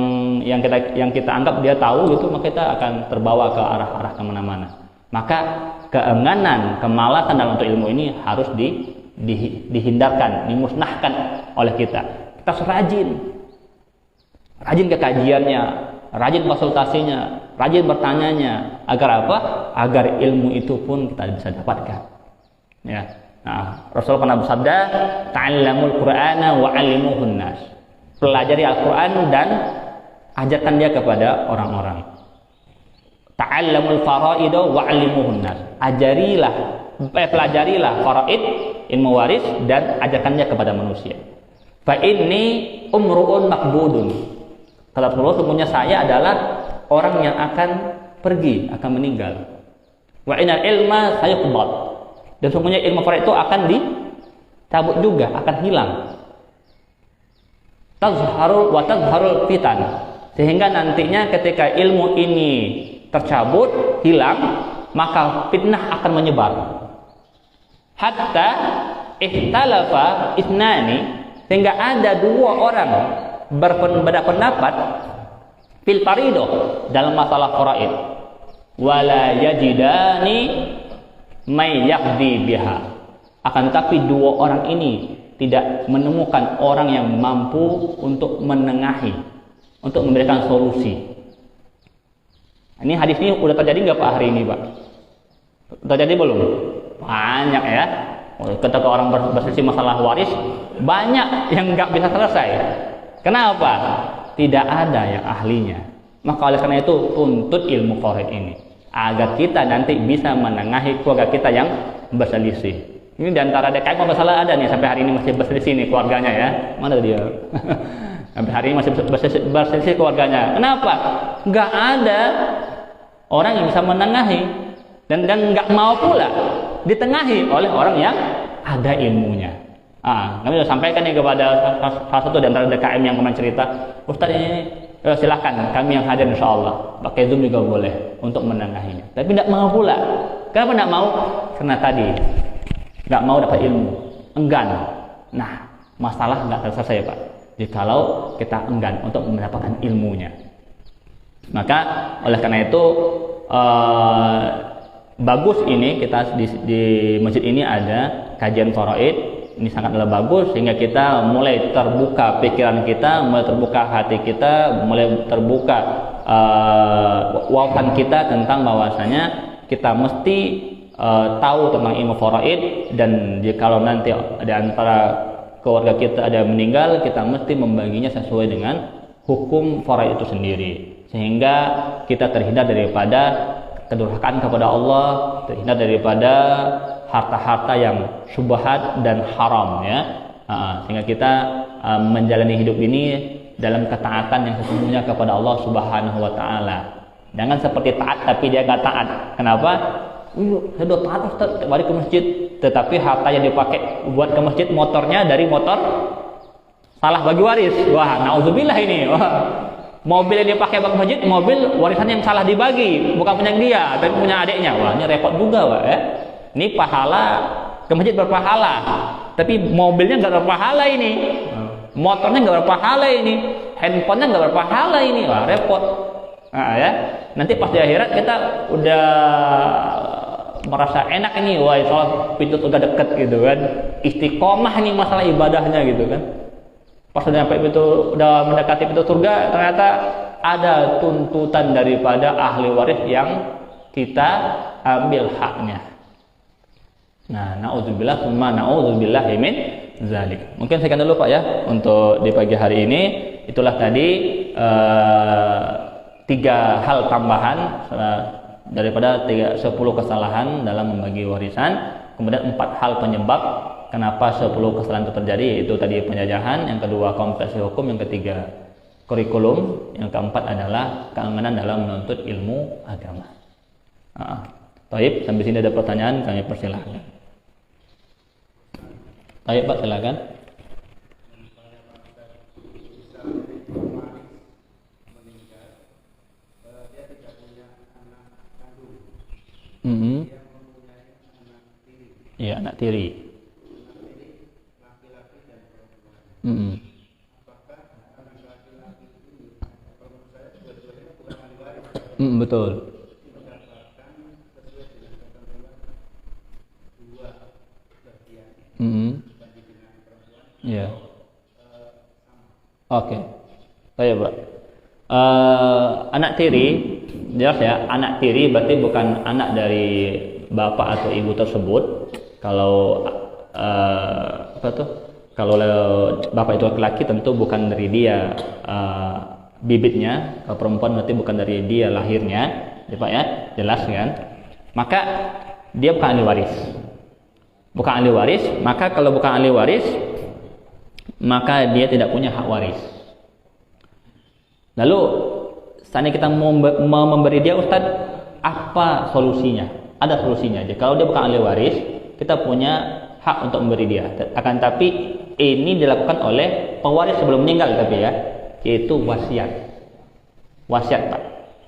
kita anggap dia tahu gitu, maka kita akan terbawa ke arah-arah kemana-mana. Maka keengganan, kemalasan dalam untuk ilmu ini harus dihindarkan, dimusnahkan oleh kita. Kita harus rajin ke kajiannya, rajin konsultasinya, rajin bertanyanya. Agar apa? Agar ilmu itu pun kita bisa dapatkan. Ya. Nah, Rasul pernah bersabda, "Ta'allamul Qur'ana wa 'allimuhun nas." Pelajari Al-Qur'an dan ajarkan dia kepada orang-orang. Ta'allamul fara'id wa 'allimuhun nas. Pelajarilah faraid, ilmu waris, dan ajarkan dia kepada manusia. Fa inni umru'un maqbudun. Kata Rasulullah, sesungguhnya saya adalah orang yang akan pergi, akan meninggal. Wa inal ilma sayuqbad. Dan sesungguhnya ilmu faraid itu akan dicabut juga, akan hilang. Tazharul fitan. Sehingga nantinya ketika ilmu ini tercabut, hilang, maka fitnah akan menyebar. Hatta ikhtalafa itnani, sehingga ada 2 orang berbeda pendapat fil faridoh, dalam masalah faraid. Wala yajidani may yaqdi biha. Akan tetapi 2 orang ini tidak menemukan orang yang mampu untuk menengahi, untuk memberikan solusi. Ini hadis ini udah terjadi nggak Pak hari ini Pak? Terjadi belum? Banyak ya. Ketika orang berselisih masalah waris, banyak yang nggak bisa selesai. Kenapa? Tidak ada yang ahlinya. Maka oleh karena itu tuntut ilmu faraid ini, agar kita nanti bisa menengahi keluarga kita yang berselisih. Ini diantara DKM kalau salah ada nih sampai hari ini masih berselisih nih keluarganya ya. Mana dia? Sampai hari ini masih berselisih keluarganya. Kenapa? Nggak ada orang yang bisa menengahi, dan nggak mau pula ditengahi oleh orang yang ada ilmunya. Kami sudah sampaikan nih kepada salah satu di antara DKM yang kemarin cerita, Ustaz ini silahkan kami yang hadir insya Allah, pakai Zoom juga boleh untuk menengahinya. Tapi tidak mau pula. Kenapa tidak mau? Karena tadi nggak mau dapat ilmu, enggan. Nah, masalah nggak selesai Pak, jikalau kita enggan untuk mendapatkan ilmunya. Maka oleh karena itu bagus ini kita di masjid ini ada kajian faraid. Ini sangatlah bagus sehingga kita mulai terbuka pikiran kita, mulai terbuka hati kita, mulai terbuka wawasan kita tentang bahwasanya kita mesti tahu tentang ilmu faraid, dan jikalau nanti di antara keluarga kita ada yang meninggal, kita mesti membaginya sesuai dengan hukum faraid itu sendiri, sehingga kita terhindar daripada kedurhakaan kepada Allah, terhindar daripada harta-harta yang syubhat dan haram ya. Sehingga kita menjalani hidup ini dalam ketaatan yang sesungguhnya kepada Allah Subhanahu wa taala. Jangan seperti taat tapi dia nggak taat. Kenapa? Saya udah taat Ustaz, tiap hari ke masjid, tetapi harta yang dipakai buat ke masjid motornya dari motor salah bagi waris. Wah, naudzubillah ini. Wah, mobil yang dia pakai bagi masjid, mobil warisan yang salah dibagi, bukan punya dia, tapi punya adiknya. Wah, ini repot juga, Pak ya. Ini pahala ke masjid berpahala, tapi mobilnya nggak berpahala ini, motornya nggak berpahala ini, handphonenya nggak berpahala ini. Wah, repot. Nah, ya. Nanti pas di akhirat kita udah merasa enak ini, wah, soal pintu surga deket gitu kan, istiqomah nih masalah ibadahnya gitu kan. Pas udah sampai pintu, udah mendekati pintu surga, ternyata ada tuntutan daripada ahli waris yang kita ambil haknya. Nah, naudzubillah summa naudzubillah min zalik. Mungkin sekian dulu Pak ya untuk di pagi hari ini. Itulah tadi 3 hal tambahan daripada 10 kesalahan dalam membagi warisan. Kemudian 4 hal penyebab kenapa 10 kesalahan itu terjadi, yaitu tadi penjajahan, yang kedua kompleksi hukum, yang ketiga kurikulum, yang keempat adalah keengganan dalam menuntut ilmu agama. Baik, sampai sini ada pertanyaan, kami persilahkan. Baik Pak, silakan. Iya, anak tiri. Betul. Iya. Oke. Baik, Pak. Anak tiri, jelas ya, anak tiri berarti bukan anak dari bapak atau ibu tersebut. Kalau kalau bapak itu laki-laki tentu bukan dari dia bibitnya. Kalau perempuan berarti bukan dari dia lahirnya, ya Pak ya, jelas kan? Maka dia bukan ahli waris. Bukan ahli waris, maka kalau bukan ahli waris, maka dia tidak punya hak waris. Lalu seandainya kita mau memberi dia, Ustadz, apa solusinya? Ada solusinya. Jadi kalau dia bukan ahli waris, kita punya hak untuk memberi dia. Akan tapi ini dilakukan oleh pewaris sebelum meninggal, tapi ya, yaitu wasiat. Wasiat Pak.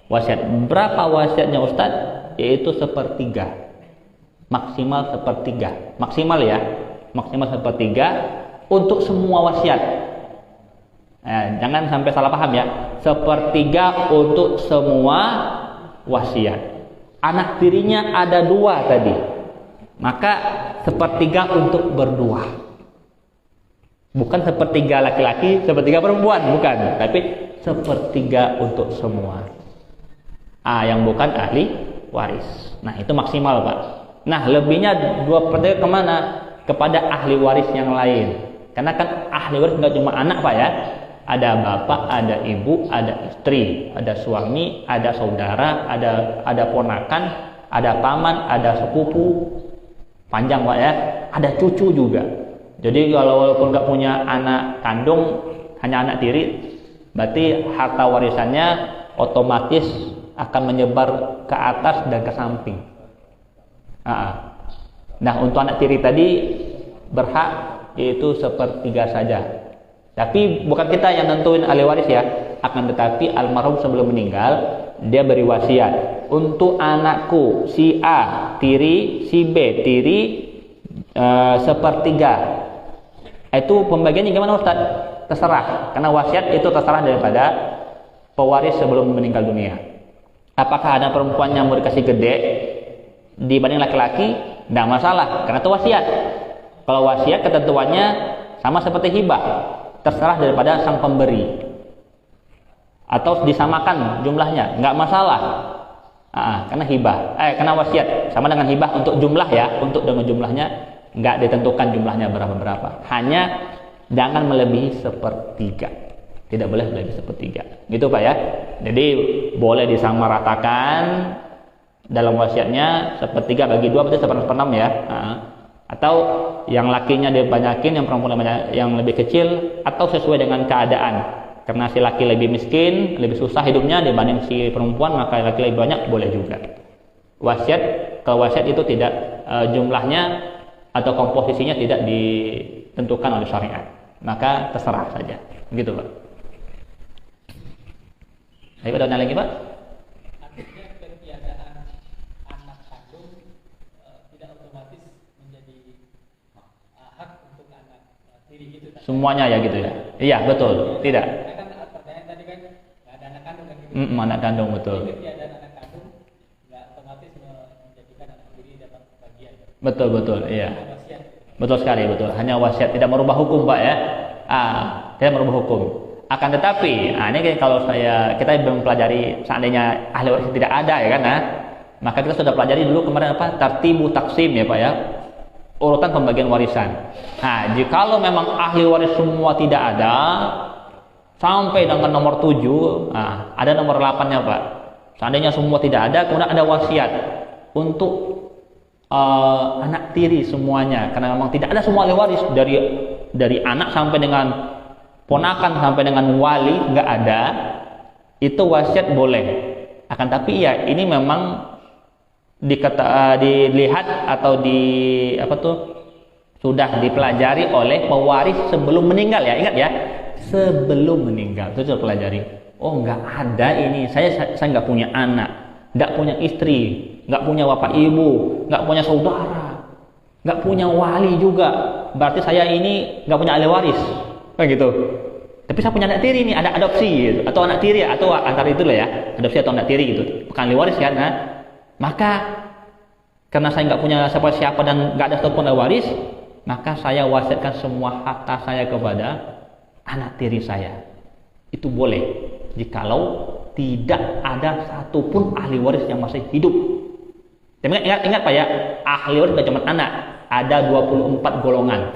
Wasiat. Berapa wasiatnya Ustadz? Yaitu 1/3. Maksimal 1/3. Maksimal ya. Maksimal 1/3 untuk semua wasiat. Jangan sampai salah paham ya. 1/3 untuk semua wasiat. Anak tirinya ada 2 tadi. Maka 1/3 untuk berdua. Bukan 1/3 laki-laki, 1/3 perempuan, bukan. Tapi 1/3 untuk semua. Yang bukan ahli waris. Nah, itu maksimal Pak. Nah, lebihnya 2/3 kemana? Kepada ahli waris yang lain. Karena kan ahli waris nggak cuma anak Pak ya. Ada bapak, ada ibu, ada istri, ada suami, ada saudara, ada ponakan, ada paman, ada sepupu. Panjang Pak ya. Ada cucu juga. Jadi kalau walaupun nggak punya anak kandung, hanya anak tiri, berarti harta warisannya otomatis akan menyebar ke atas dan ke samping. Nah, untuk anak tiri tadi berhak yaitu 1/3 saja. Tapi bukan kita yang nentuin ahli waris ya. Akan tetapi almarhum sebelum meninggal, dia beri wasiat. Untuk anakku si A tiri, si B tiri 1/3. Itu pembagiannya gimana Ustaz? Terserah. Karena wasiat itu terserah daripada pewaris sebelum meninggal dunia. Apakah ada perempuan yang mau dikasih gede dibanding laki-laki? Tidak masalah, karena itu wasiat. Kalau wasiat ketentuannya sama seperti hibah, terserah daripada sang pemberi. Atau disamakan jumlahnya, nggak masalah. Karena hibah, karena wasiat sama dengan hibah untuk jumlah ya, untuk dengan jumlahnya nggak ditentukan jumlahnya berapa. Hanya jangan melebihi 1/3. Tidak boleh melebihi 1/3. Gitu Pak ya. Jadi boleh disamaratakan dalam wasiatnya 1/3 bagi 2 berarti 1/6 ya. Atau yang lakinya dibanyakin, yang perempuan yang lebih kecil, atau sesuai dengan keadaan. Karena si laki lebih miskin, lebih susah hidupnya dibanding si perempuan, maka laki lebih banyak, boleh juga. Wasiat, kalau wasiat itu tidak jumlahnya atau komposisinya tidak ditentukan oleh syariat. maka terserah saja. Begitu, Pak. Ayo, ada lagi, Pak?
Artinya ketiadaan anak kandung tidak otomatis menjadi hak untuk anak tiri gitu.
Semuanya ya gitu ya? Iya, betul. Tidak.
Kan pertanyaan tadi kan nggak ada anak kandung kan gitu.
Anak kandung, betul.
Jadi ketiadaan anak kandung nggak otomatis menjadikan anak tiri dapat bagian.
Betul, iya.
Wasiat.
Betul sekali, betul. Hanya wasiat, tidak merubah hukum, Pak ya. Tidak merubah hukum. Akan tetapi, ini kalau kita mempelajari seandainya ahli waris tidak ada ya kan, maka kita sudah pelajari dulu kemarin apa? Tartibu taksim ya Pak ya. Urutan pembagian warisan. Nah, jikalau memang ahli waris semua tidak ada, sampai dengan nomor 7, ada nomor 8-nya Pak. Seandainya semua tidak ada, kemudian ada wasiat untuk anak tiri semuanya, karena memang tidak ada semua ahli waris, dari anak sampai dengan ponakan sampai dengan wali nggak ada, itu wasiat boleh. Akan tapi ya ini memang dilihat atau sudah dipelajari oleh pewaris sebelum meninggal ya, ingat ya, sebelum meninggal itu sudah pelajari. Oh nggak ada ini, saya nggak punya anak, nggak punya istri, nggak punya bapak ibu, nggak punya saudara, nggak punya wali juga, berarti saya ini nggak punya ahli waris, kayak gitu. Tapi saya punya anak tiri nih, ada adopsi gitu, atau anak tiri atau antara itu lah ya, adopsi atau anak tiri gitu, bukan ahli waris kan. Maka karena saya nggak punya siapa-siapa dan nggak ada satupun ahli waris, maka saya wasiatkan semua harta saya kepada anak tiri saya. Itu boleh jikalau tidak ada satupun ahli waris yang masih hidup. Dan ingat Pak ya, ahli waris bukan cuma anak, ada 24 golongan.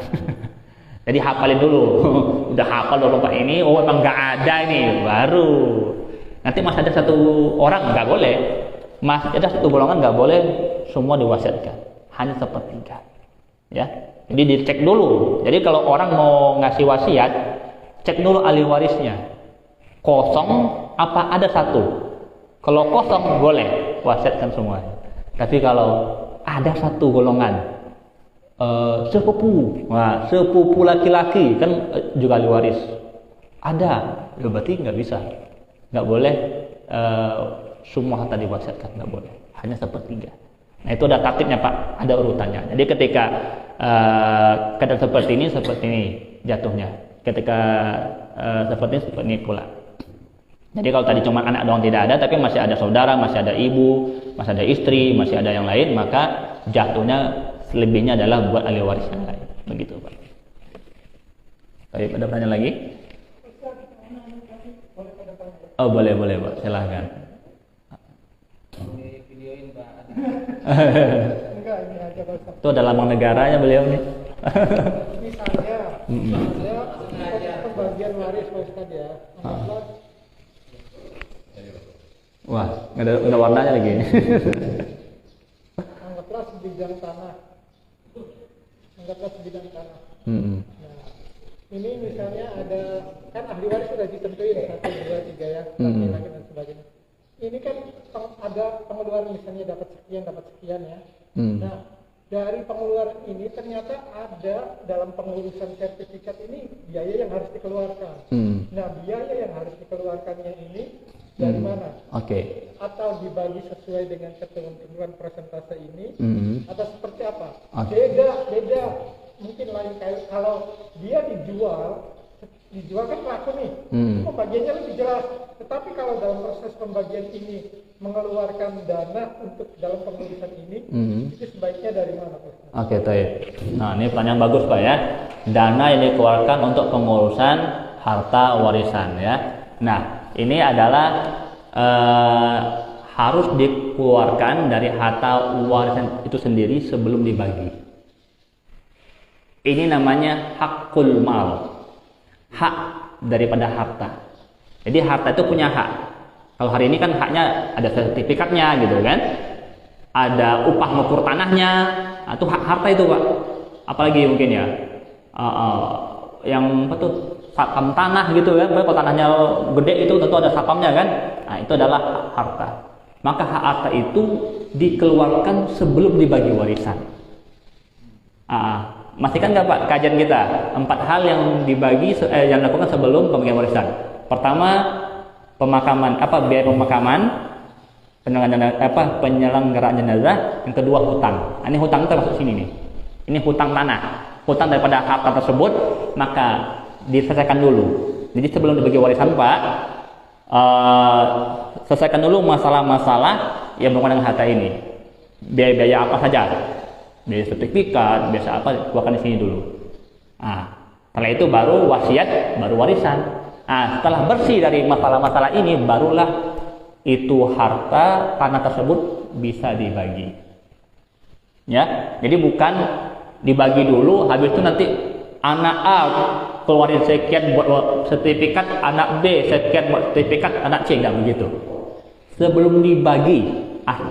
Jadi hafalin dulu. Udah hafal 24 ini, oh emang nggak ada ini, baru. Nanti masih ada satu orang nggak boleh, masih ada satu golongan nggak boleh semua diwasiatkan, hanya sepertiga. Ya, jadi dicek dulu. Jadi kalau orang mau ngasih wasiat, cek dulu ahli warisnya. Kosong apa ada satu? Kalau kosong boleh wasiatkan semua. Tapi kalau ada satu golongan sepupu, sepupu laki-laki kan juga ahli waris, ada, berarti nggak bisa, nggak boleh semua harta diwasiatkan, nggak boleh, hanya sepertiga. Nah itu ada tertibnya Pak, ada urutannya. Jadi ketika keadaan seperti ini jatuhnya. Ketika seperti ini pula. Jadi kalau tadi cuma anak doang tidak ada, tapi masih ada saudara, masih ada ibu, masih ada istri, masih ada yang lain, maka jatuhnya selebihnya adalah buat ahli waris yang lain. Begitu Pak. Baik, ada pertanyaan lagi? Oh boleh Pak, silahkan. Itu ada lambang negaranya beliau nih.
Misalnya pembagian waris Pak Ustadz ya.
Wah, nggak ada warnanya lagi.
Anggaplah sebidang tanah. Nah, ini misalnya ada kan ahli waris sudah ditentuin 1, 2, 3 ya, laki-laki dan sebagainya. Ini kan ada pengeluaran misalnya dapat sekian ya. Nah, dari pengeluaran ini ternyata ada dalam pengurusan sertifikat ini biaya yang harus dikeluarkan. Nah, biaya yang harus dikeluarkannya ini dari mana?
Oke.
Atau dibagi sesuai dengan ketentuan persentase ini, atau seperti apa? Beda. Mungkin lain kayak kalau dia dijual kan laku nih, pembagiannya lebih jelas. Tetapi kalau dalam proses pembagian ini mengeluarkan dana untuk dalam pengurusan ini, itu sebaiknya dari mana Pak?
Oke, baik. Nah ini pertanyaan bagus Pak ya. Dana yang dikeluarkan untuk pengurusan harta warisan ya. Nah ini adalah harus dikeluarkan dari harta warisan itu sendiri sebelum dibagi. Ini namanya hakul mal, hak daripada harta. Jadi harta itu punya hak. Kalau hari ini kan haknya ada sertifikatnya gitu kan, ada upah ngukur tanahnya, itu hak harta itu Pak. Apalagi mungkin ya, yang apa tuh, sapam tanah gitu kan, kalau tanahnya gede itu tentu ada sapamnya kan. Nah itu adalah hak harta. Maka hak harta itu dikeluarkan sebelum dibagi warisan. Masih kan nggak Pak kajian kita? 4 hal yang dibagi yang dilakukan sebelum pembagian warisan. Pertama, pemakaman, biaya pemakaman, penyelenggaraan jenazah. Yang kedua, hutang. Ini hutang termasuk sini nih. Ini hutang tanah. Hutang daripada harta tersebut maka diselesaikan dulu. Jadi sebelum dibagi warisan Pak, selesaikan dulu masalah-masalah yang berhubungan dengan harta ini. Biaya-biaya apa saja? Biaya sertifikat, biasa apa, keluarkan di sini dulu. Setelah itu baru wasiat, baru warisan. Setelah bersih dari masalah-masalah ini, barulah itu harta tanah tersebut bisa dibagi. Ya, jadi bukan dibagi dulu, habis itu nanti anak A keluarin sekian buat sertifikat, anak B sekian buat sertifikat, anak C, enggak begitu. Sebelum dibagi,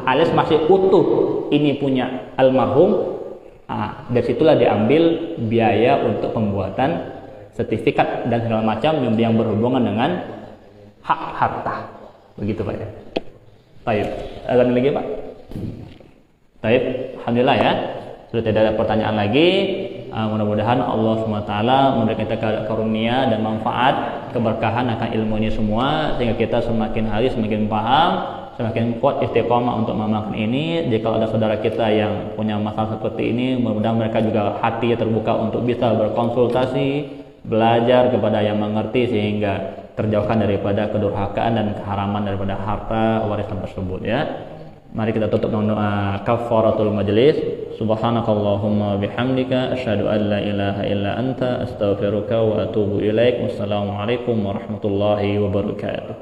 alias masih utuh ini punya almarhum, dari situlah diambil biaya untuk pembuatan sertifikat dan segala macam yang berhubungan dengan hak harta. Begitu Pak ya. Baik, ada lagi Pak? Baik, alhamdulillah ya. Sudah tidak ada pertanyaan lagi. Mudah-mudahan Allah SWT memberikan kita karunia dan manfaat, keberkahan akan ilmu ini semua, sehingga kita semakin hari semakin paham, semakin kuat istiqomah untuk mengamalkan ini. Jika ada saudara kita yang punya masalah seperti ini, mudah-mudahan mereka juga hati terbuka untuk bisa berkonsultasi, belajar kepada yang mengerti, sehingga terjauhkan daripada kedurhakaan dan keharaman daripada harta warisan tersebut ya. Mari kita tutup dengan doa kafaratul majlis. Subhanakallahumma bihamdika asyhadu an la ilaha illa anta astaghfiruka wa atubu ilaik. Wassalamualaikum warahmatullahi wabarakatuh.